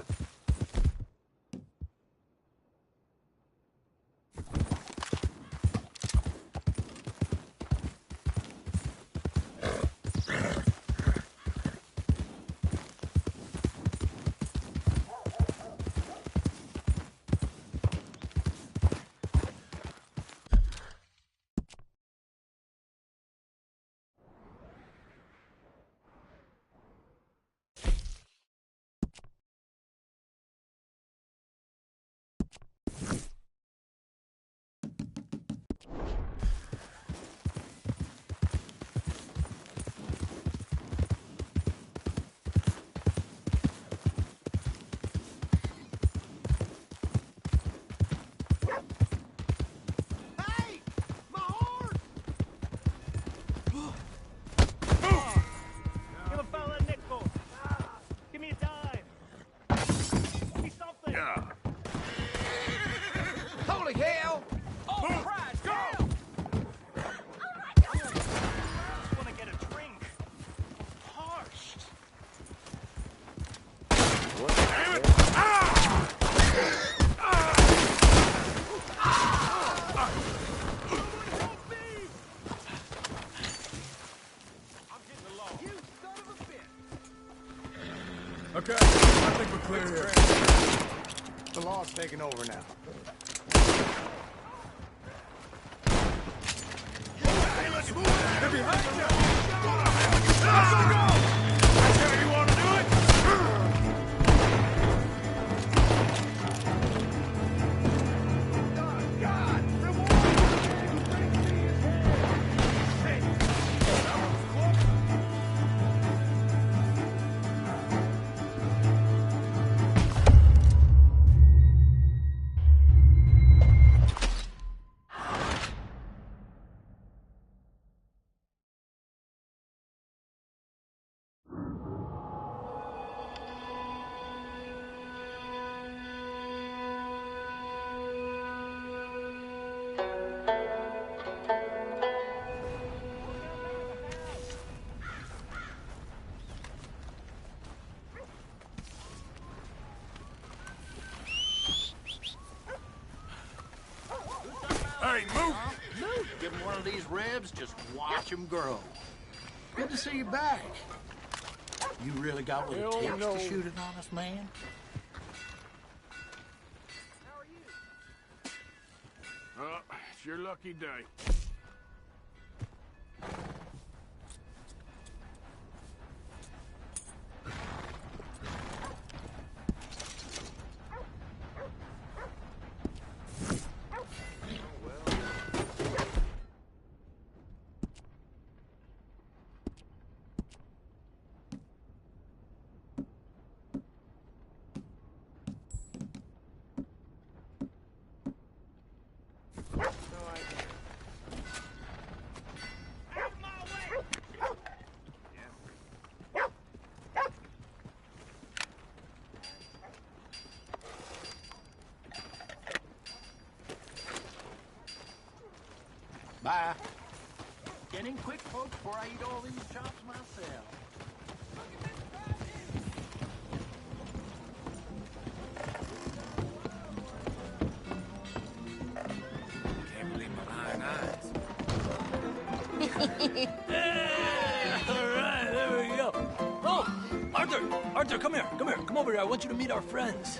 Speaker 11: Holy hell!
Speaker 18: Oh, Christ, go! I want to get a drink. Parched.
Speaker 2: Damn it! Okay, I think we're clear here.
Speaker 3: The law's taking over now.
Speaker 2: Hey, let's move! They're behind you!
Speaker 19: Give him one of these ribs, just watch him grow. Good to see you back. You really got what it takes to shoot an honest man?
Speaker 2: It's your lucky day.
Speaker 19: Bye. Getting quick, folks, before I eat all these chops myself.
Speaker 2: Can't believe my lying eyes.
Speaker 13: All right, there we go. Oh, Arthur, come here. Come over here. I want you to meet our friends.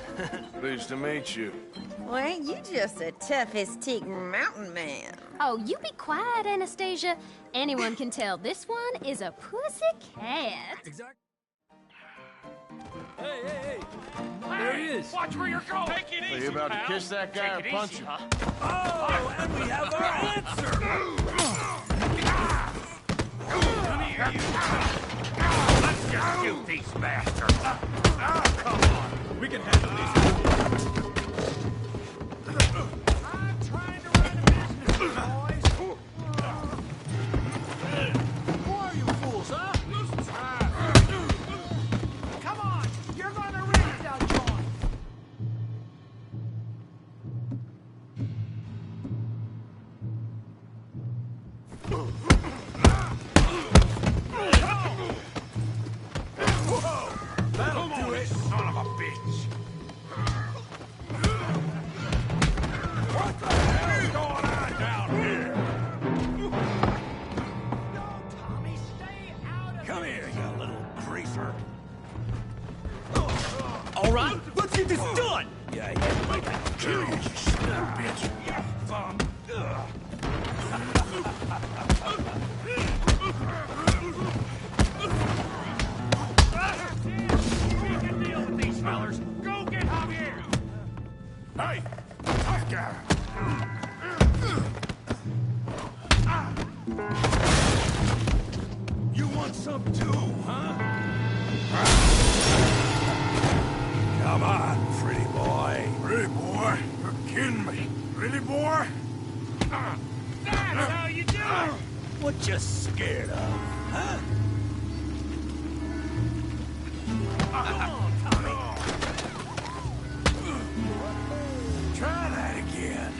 Speaker 2: Pleased to meet you.
Speaker 21: Well, ain't you just a tough-as-teak mountain man?
Speaker 16: Oh, you be quiet, Anastasia. Anyone can tell this one is a pussy cat.
Speaker 13: Exactly. Hey. There he is.
Speaker 11: Watch where you're going. Take it easy,
Speaker 19: Are you about to kiss that guy or punch him?
Speaker 13: Oh, and we have our answer.
Speaker 11: Come here, you. Let's just shoot these bastards. Come on.
Speaker 13: We can handle these.
Speaker 11: I'm trying to run a business, boys.
Speaker 13: Who are you fools, huh?
Speaker 11: Come on. You're going to rig it down, John.
Speaker 13: That'll do it.
Speaker 11: Son of a bitch.
Speaker 2: What the hell's going on down here?
Speaker 11: No, Tommy, stay out of
Speaker 2: Come here, you little greaser.
Speaker 13: All right, let's get this done.
Speaker 2: Yeah, like a kill you, son of a bitch.
Speaker 11: We can deal with these fellers. Go get Javier.
Speaker 2: Hey, tough guy. You want some too, huh? Come on, pretty boy. Pretty boy? You're kidding me. Pretty boy?
Speaker 11: That's how you do it.
Speaker 2: What you scared of, huh?
Speaker 11: Come on, Tommy.
Speaker 2: Try that again.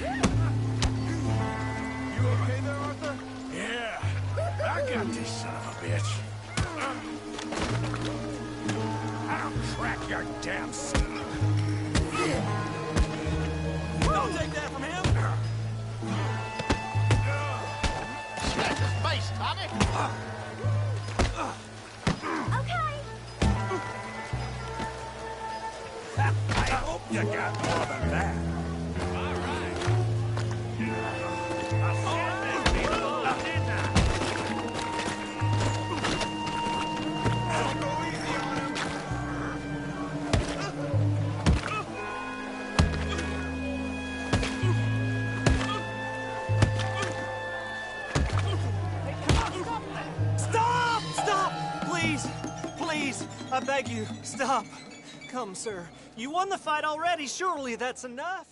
Speaker 2: You okay there, Arthur? Yeah. I got this son of a bitch. I'll crack your damn son.
Speaker 13: Don't take that from him.
Speaker 19: That's his face, Tommy.
Speaker 16: Okay.
Speaker 2: I hope you got more than that.
Speaker 11: All right. I said this before, didn't I?
Speaker 2: I'll go easy on him.
Speaker 22: Stop! Please, I beg you, stop. Come, sir. You won the fight already. Surely that's enough.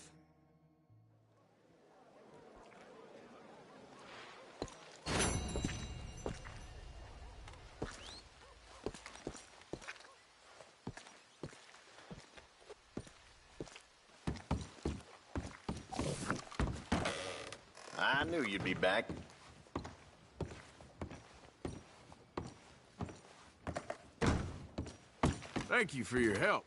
Speaker 19: I knew you'd be back.
Speaker 2: Thank you for your help.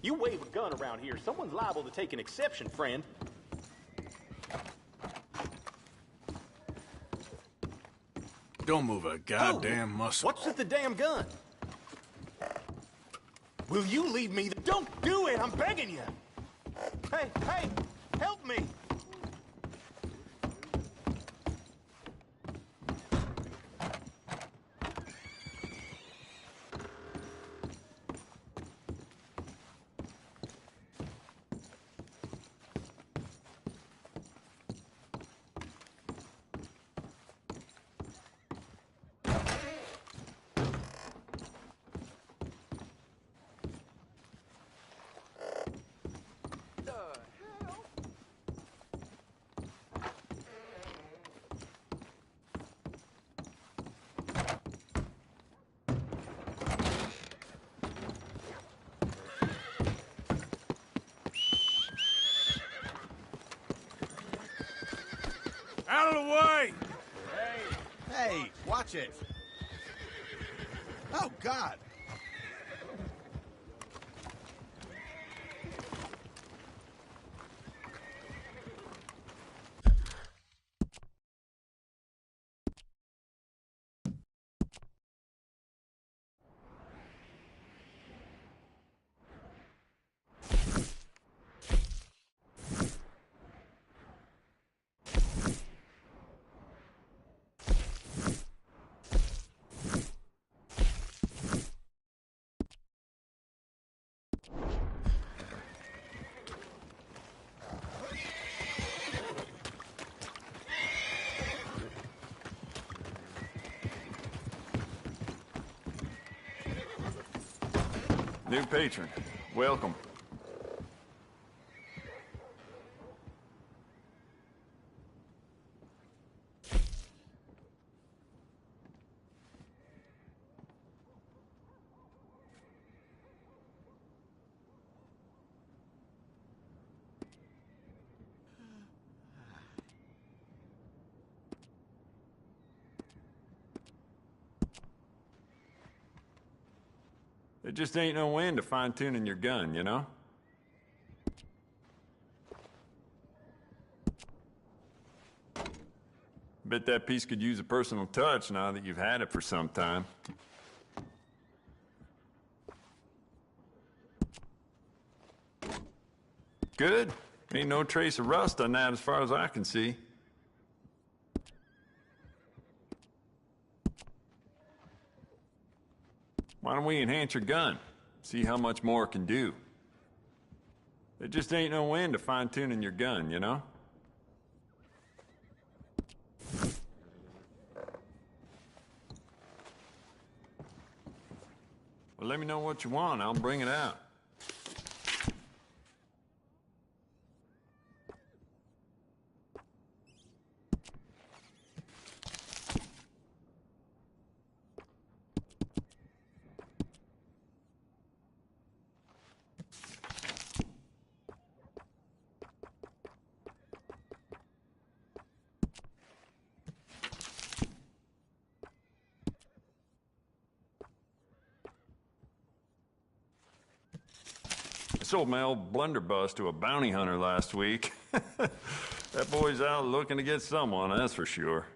Speaker 1: You wave a gun around here, someone's liable to take an exception, friend.
Speaker 2: Don't move a goddamn muscle.
Speaker 1: What's with the damn gun? Will you leave me? Don't do it! I'm begging you! Hey, hey! Help me!
Speaker 2: Out of the way!
Speaker 5: Hey, watch it. Oh, God.
Speaker 6: New patron, welcome. There just ain't no end to fine-tuning your gun, you know? Bet that piece could use a personal touch now that you've had it for some time. Good. Ain't no trace of rust on that as far as I can see. Why don't we enhance your gun? See how much more it can do. There just ain't no end to fine-tuning your gun, you know? Well, let me know what you want. I'll bring it out. I sold my old blunderbuss to a bounty hunter last week. That boy's out looking to get someone, that's for sure.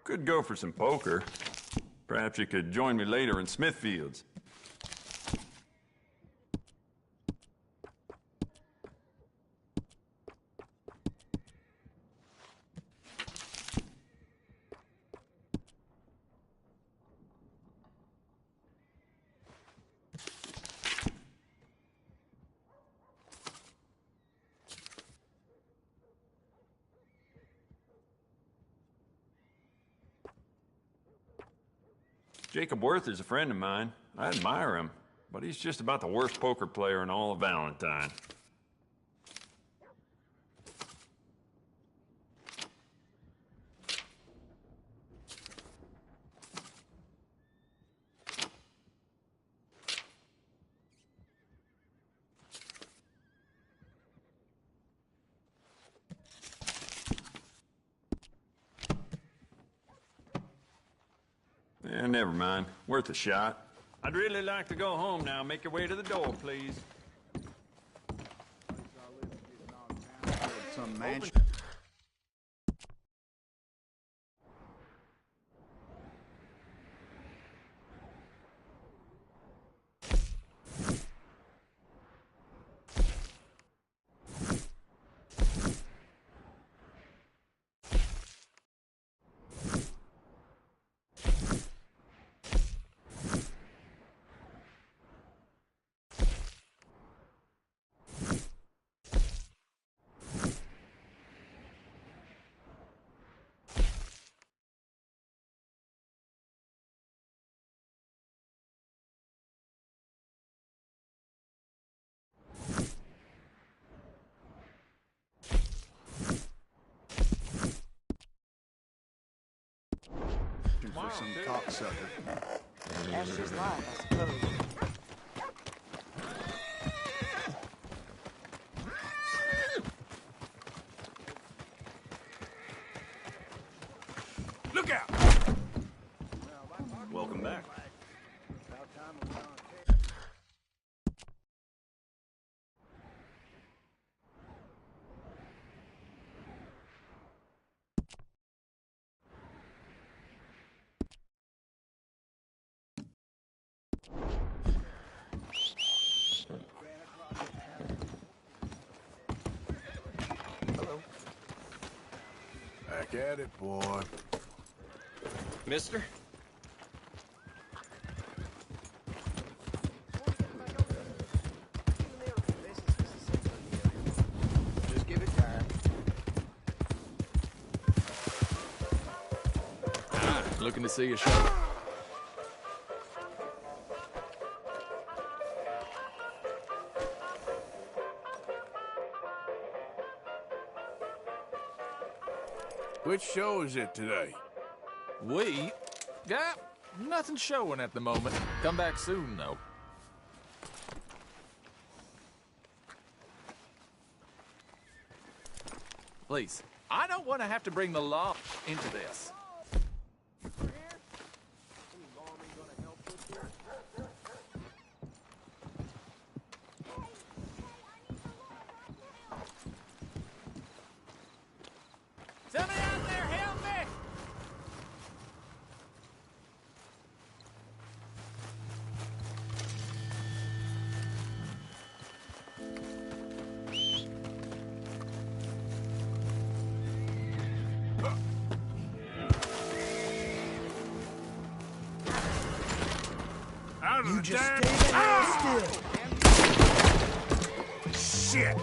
Speaker 6: Could go for some poker. Perhaps you could join me later in Smithfields. Jacob Worth is a friend of mine. I admire him, but he's just about the worst poker player in all of Valentine. Yeah, never mind. Worth a shot. I'd really like to go home now. Make your way to the door, please.
Speaker 19: Some mansion. For some cocksucker.
Speaker 15: That's just life, I suppose.
Speaker 2: Look out!
Speaker 20: Welcome back.
Speaker 5: Back at it, boy.
Speaker 11: Mister?
Speaker 19: Just give it time.
Speaker 10: Looking to see a show?
Speaker 2: Which show is it today?
Speaker 10: We? Yeah, nothing showing at the moment. Come back soon, though. Please, I don't want to have to bring the law into this.
Speaker 18: Somebody out there, help me!
Speaker 2: Out of
Speaker 18: You
Speaker 2: the
Speaker 18: just
Speaker 2: damn...
Speaker 18: stay there still.
Speaker 2: Shit!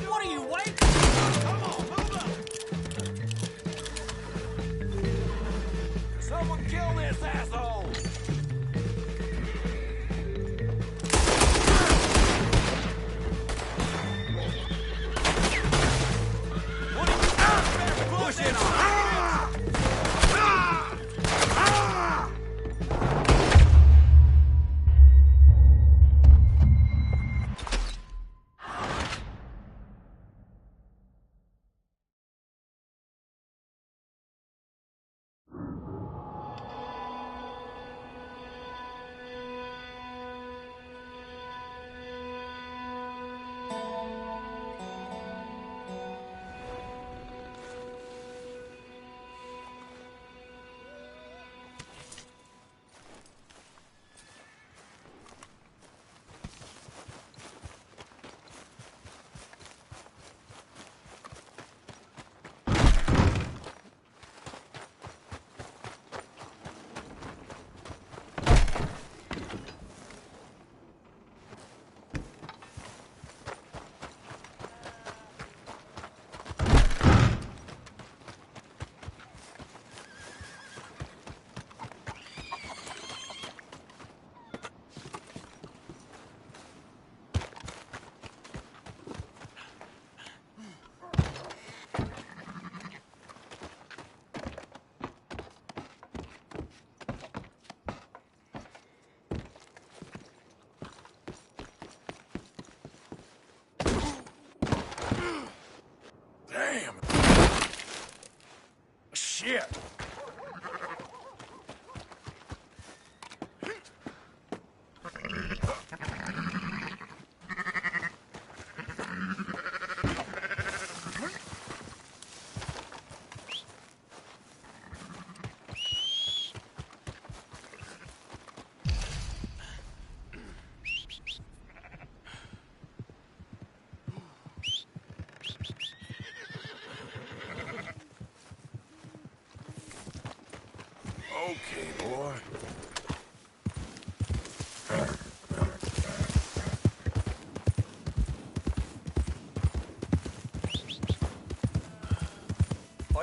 Speaker 18: What are you waiting for? Come on, move up!
Speaker 11: Someone kill this asshole!
Speaker 18: Push it on!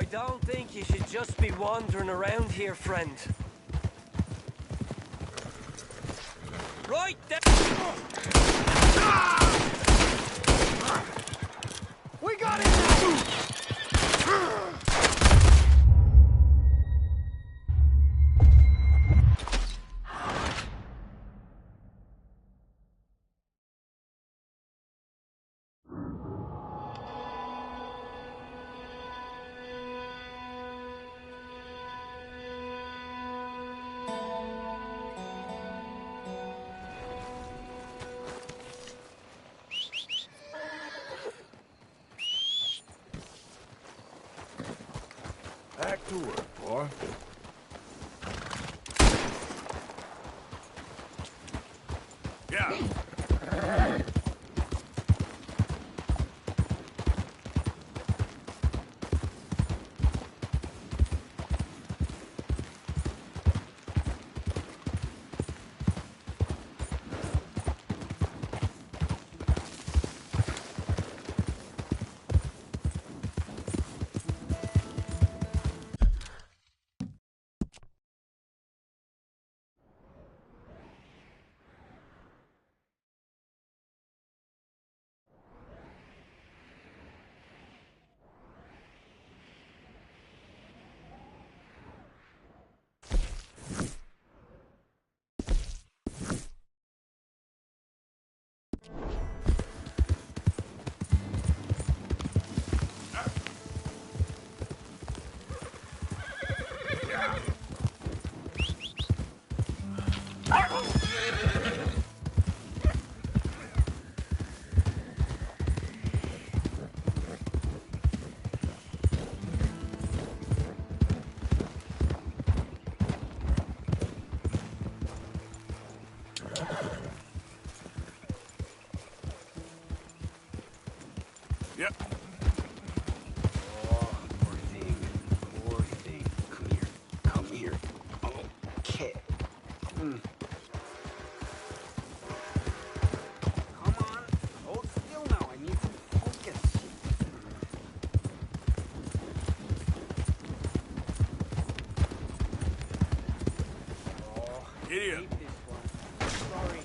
Speaker 11: I don't think you should just be wandering around here, friend. Right there!
Speaker 18: We got it!
Speaker 2: Back to work, boy. Yeah. Yep.
Speaker 11: Oh, poor thing. Poor thing. Come here. Come here. Okay. Come on. Hold still now. I need some focus. Oh,
Speaker 2: Idiot.
Speaker 11: hate this one. Sorry.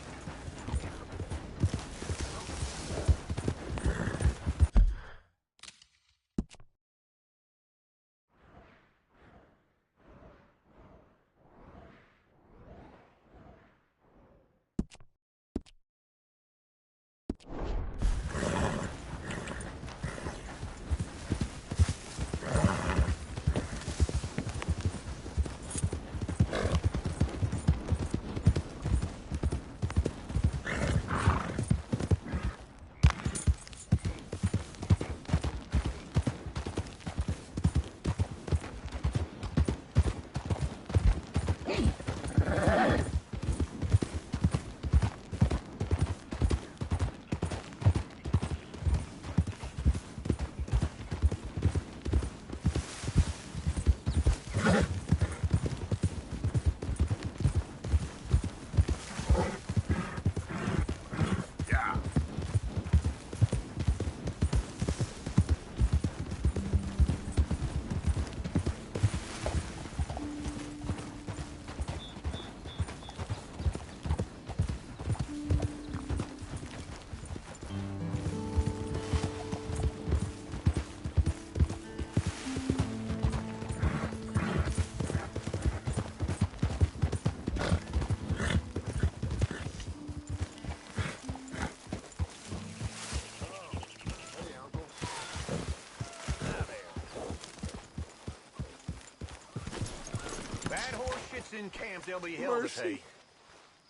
Speaker 20: Bad horse shits in camp, there'll be hell to pay.
Speaker 11: Mercy.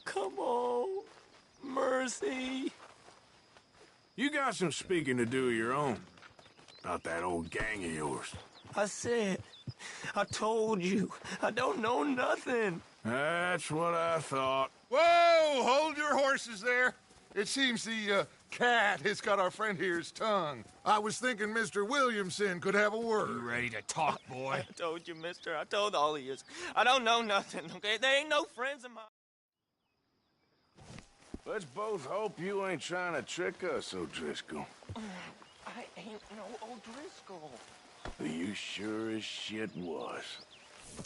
Speaker 11: Come on. Mercy.
Speaker 2: You got some speaking to do of your own. About that old gang of yours.
Speaker 11: I said, I told you, I don't know nothing.
Speaker 2: That's what I thought.
Speaker 7: Whoa! Hold your horses there. It seems the cat has got our friend here's tongue. I was thinking Mr. Williamson could have a word.
Speaker 11: You ready to talk, boy? I told you, mister. I told all of you. I don't know nothing, okay? They ain't no friends of mine.
Speaker 2: Let's both hope you ain't trying to trick us, O'Driscoll.
Speaker 11: I ain't no O'Driscoll.
Speaker 5: You sure as shit was.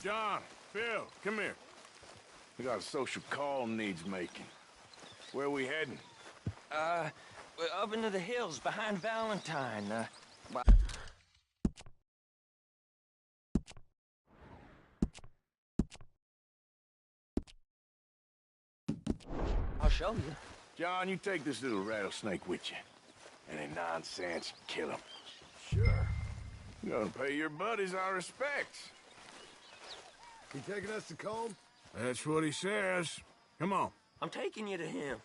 Speaker 5: John, Phil, come here. We got a social call needs making. Where are we heading?
Speaker 11: Up into the hills behind Valentine. I'll show you.
Speaker 5: John, you take this little rattlesnake with you. Any nonsense, kill him.
Speaker 9: Sure.
Speaker 5: You're gonna pay your buddies our respects.
Speaker 9: He taking us to Colm?
Speaker 5: That's what he says. Come on.
Speaker 11: I'm taking you to him.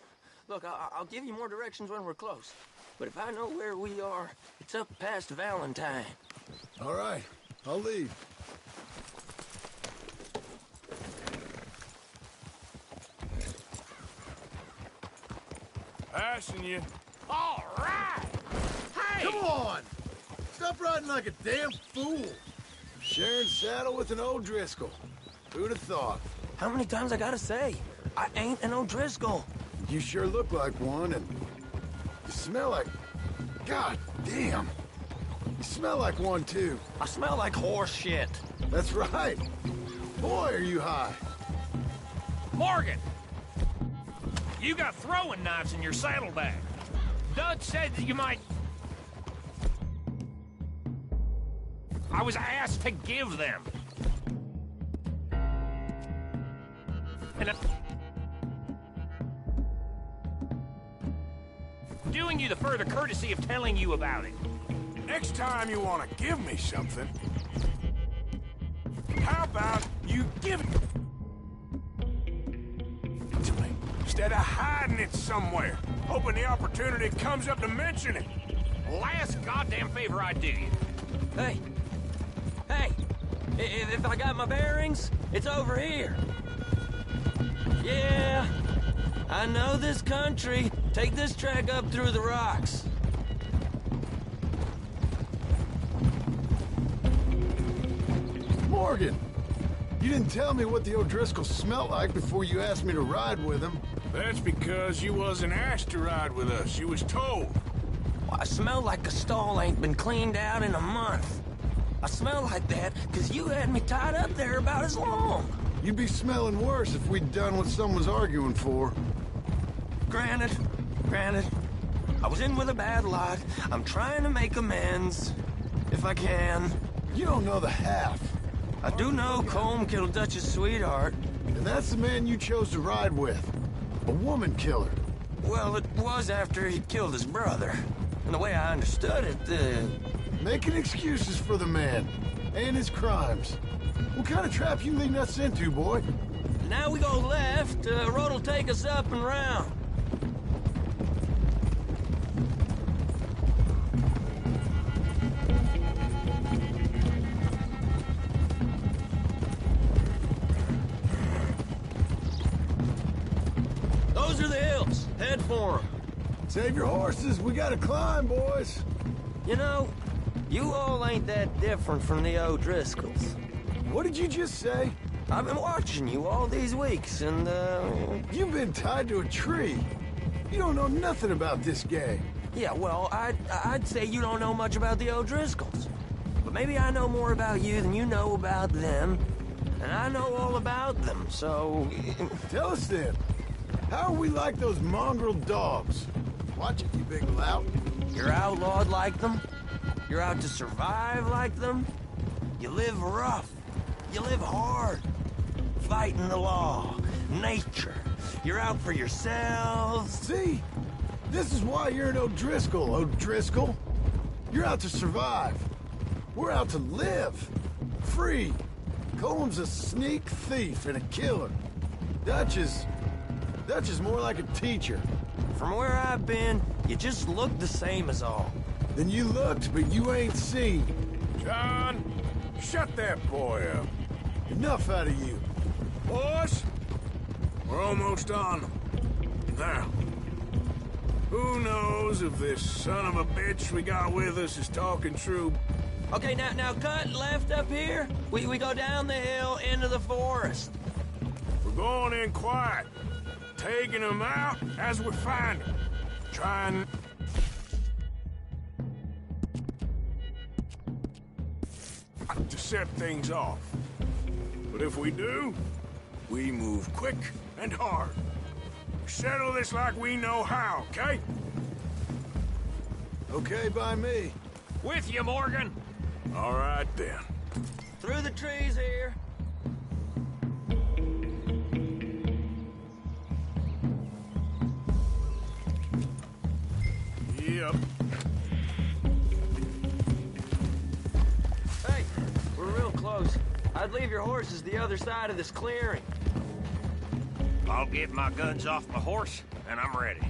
Speaker 11: Look, I'll give you more directions when we're close. But if I know where we are, it's up past Valentine.
Speaker 9: All right, I'll lead.
Speaker 5: Passing you.
Speaker 9: All right! Hey! Come on! Stop riding like a damn fool. Sharing saddle with an O'Driscoll. Who'd have thought?
Speaker 11: How many times I gotta say? I ain't an O'Driscoll.
Speaker 9: You sure look like one, and you smell like... God damn. You smell like one, too.
Speaker 11: I smell like horse shit.
Speaker 9: That's right. Boy, are you high.
Speaker 13: Morgan! You got throwing knives in your saddlebag. Dud said that you might... I was asked to give them. And I'm doing you the further courtesy of telling you about it.
Speaker 5: Next time you want to give me something, how about you give it to me instead of hiding it somewhere, hoping the opportunity comes up to mention it?
Speaker 13: Last goddamn favor I do you.
Speaker 11: Hey, if I got my bearings, it's over here. Yeah, I know this country. Take this track up through the rocks.
Speaker 9: Morgan, you didn't tell me what the O'Driscoll smelled like before you asked me to ride with him.
Speaker 5: That's because you wasn't asked to ride with us. You was told.
Speaker 11: Well, I smell like a stall ain't been cleaned out in a month. I smell like that because you had me tied up there about as long.
Speaker 9: You'd be smelling worse if we'd done what someone's arguing for.
Speaker 11: Granted. I was in with a bad lot. I'm trying to make amends, if I can.
Speaker 9: You don't know the half.
Speaker 11: I do know Colm killed Dutch's sweetheart.
Speaker 9: And that's the man you chose to ride with. A woman killer.
Speaker 11: Well, it was after he killed his brother. And the way I understood it,
Speaker 9: Making excuses for the man. And his crimes. What kind of trap you leading us into, boy?
Speaker 11: Now we go left. Road'll take us up and round. Those are the hills. Head for them.
Speaker 9: Save your horses. We gotta climb, boys.
Speaker 11: You know, you all ain't that different from the O'Driscolls.
Speaker 9: What did you just say?
Speaker 11: I've been watching you all these weeks, and,
Speaker 9: You've been tied to a tree. You don't know nothing about this gang.
Speaker 11: Yeah, well, I'd say you don't know much about the O'Driscolls. But maybe I know more about you than you know about them. And I know all about them, so...
Speaker 9: Tell us then. How are we like those mongrel dogs? Watch it, you big lout.
Speaker 11: You're outlawed like them. You're out to survive like them. You live rough. You live hard. Fighting the law. Nature. You're out for yourselves.
Speaker 9: See? This is why you're an O'Driscoll, O'Driscoll. You're out to survive. We're out to live. Free. Colm's a sneak thief and a killer. Dutch is more like a teacher.
Speaker 11: From where I've been, you just look the same as all.
Speaker 9: Then you looked, but you ain't seen.
Speaker 5: John, shut that boy up.
Speaker 9: Enough out of you.
Speaker 5: Boys, we're almost on them. Now, who knows if this son of a bitch we got with us is talking true?
Speaker 11: Okay, now cut left up here. We go down the hill into the forest.
Speaker 5: We're going in quiet, taking them out as we find them. Trying...
Speaker 2: to set things off. But if we do, we move quick and hard. We settle this like we know how, okay?
Speaker 9: Okay by me.
Speaker 4: With you, Morgan.
Speaker 2: All right, then.
Speaker 11: Through the trees here.
Speaker 2: Yep.
Speaker 11: Hey, we're real close. I'd leave your horses the other side of this clearing.
Speaker 13: I'll get my guns off my horse, and I'm ready.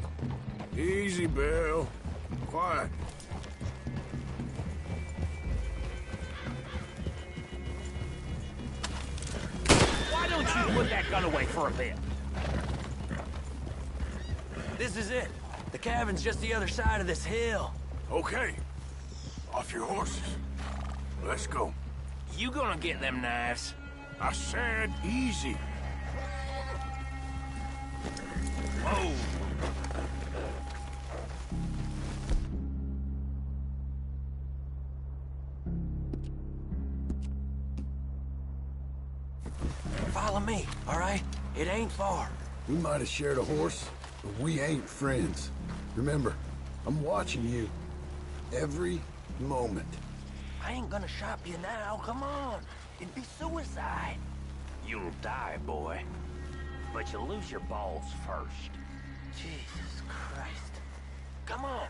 Speaker 2: Easy, Bill. Quiet.
Speaker 13: Why don't you put that gun away for a bit?
Speaker 11: This is it. The cabin's just the other side of this hill.
Speaker 2: Okay. Off your horses. Let's go.
Speaker 13: You gonna get them knives?
Speaker 2: I said easy.
Speaker 13: Whoa.
Speaker 11: Follow me, all right? It ain't far.
Speaker 9: We might have shared a horse, but we ain't friends. Remember, I'm watching you. Every moment.
Speaker 11: I ain't gonna shop you now, come on. It'd be suicide.
Speaker 13: You'll die, boy. But you'll lose your balls first.
Speaker 11: Jesus Christ. Come on.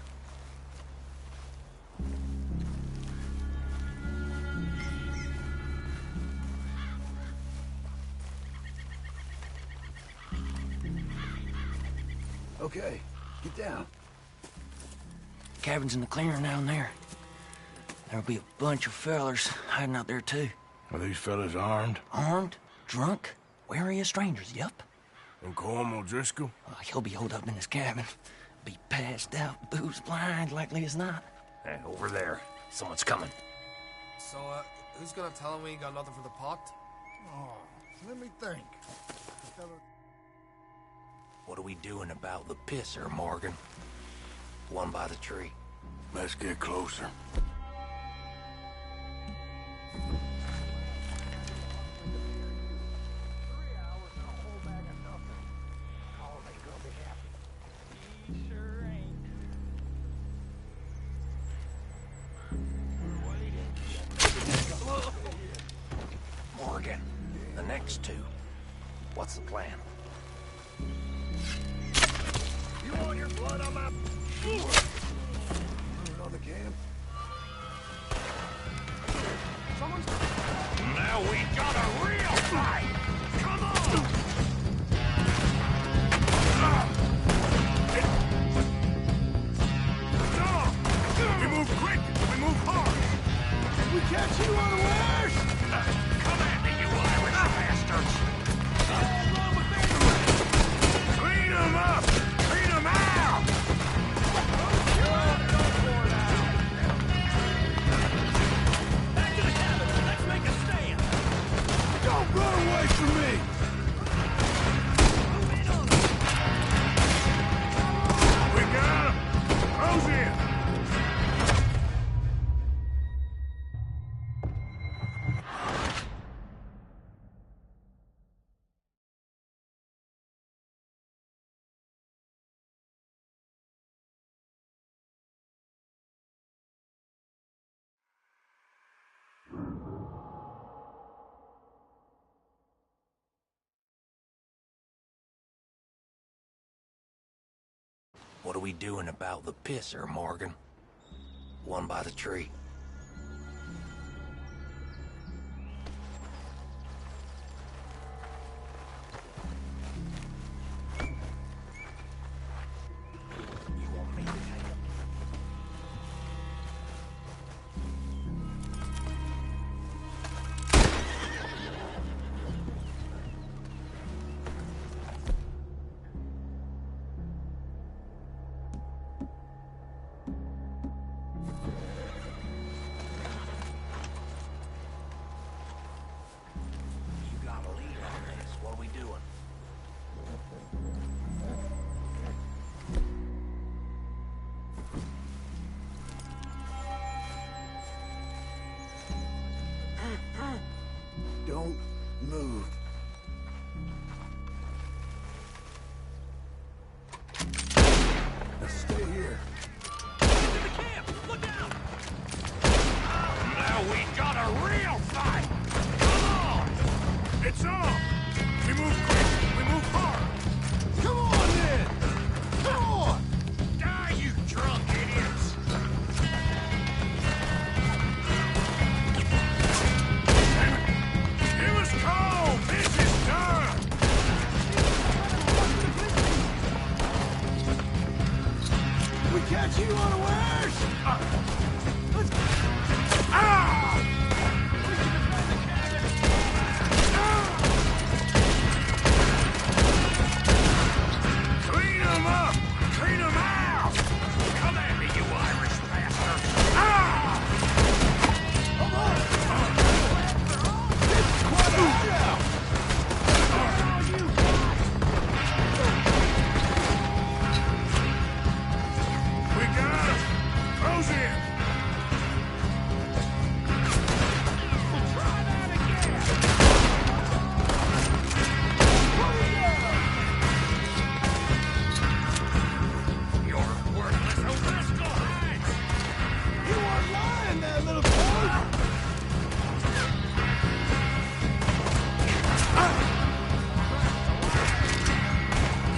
Speaker 9: Okay, get down.
Speaker 11: Cabin's in the clearing down there. There'll be a bunch of fellers hiding out there, too.
Speaker 2: Are these fellas armed?
Speaker 11: Armed? Drunk? Wary of strangers, yup.
Speaker 2: And Colm O'Driscoll?
Speaker 11: He'll be holed up in his cabin. Be passed out, booze blind, likely as not.
Speaker 13: Hey, over there. Someone's coming.
Speaker 14: So, who's gonna tell him we ain't got nothing for the pot?
Speaker 9: Oh, let me think.
Speaker 11: What are we doing about the pisser, Morgan? One by the tree.
Speaker 2: Let's get closer.
Speaker 11: Morgan, the next two. What's the plan?
Speaker 2: You want your blood on my...
Speaker 9: Moving on the camp.
Speaker 13: Now we got a real fight! Come on!
Speaker 2: We move quick! We move hard!
Speaker 9: Did we catch you unawares?
Speaker 13: Come at me, you Irish bastards!
Speaker 2: Clean them up! Clean them out!
Speaker 13: Back to the cabin! Let's make a stand!
Speaker 9: Don't run away from me!
Speaker 2: We got him! Close in!
Speaker 11: What are we doing about the pisser, Morgan? One by the tree.
Speaker 2: we got a real fight! Come on! It's on! We move quick, we move hard!
Speaker 9: Come on, then! Come on!
Speaker 2: Die, you drunk idiots! It was cold! This is done!
Speaker 9: We catch you unawares!
Speaker 2: Clean them up! Clean them out! Come at me, you Irish bastard! Ah! We got him! Close in! You're worthless O'Driscoll Hines!
Speaker 9: You weren't lying, that little toad!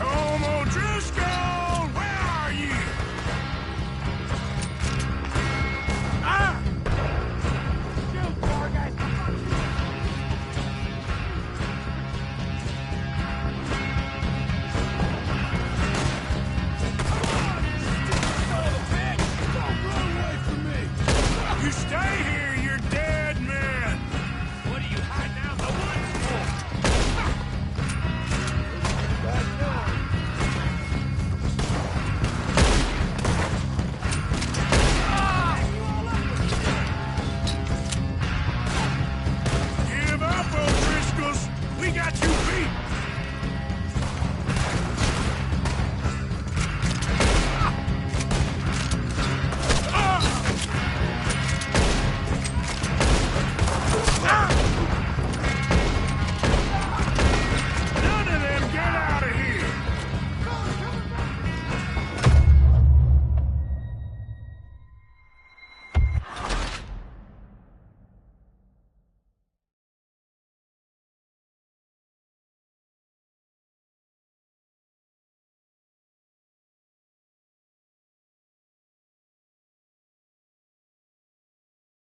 Speaker 2: Home O'Driscoll! Where are you? Ah!
Speaker 9: Don't run away from me!
Speaker 2: You stay here,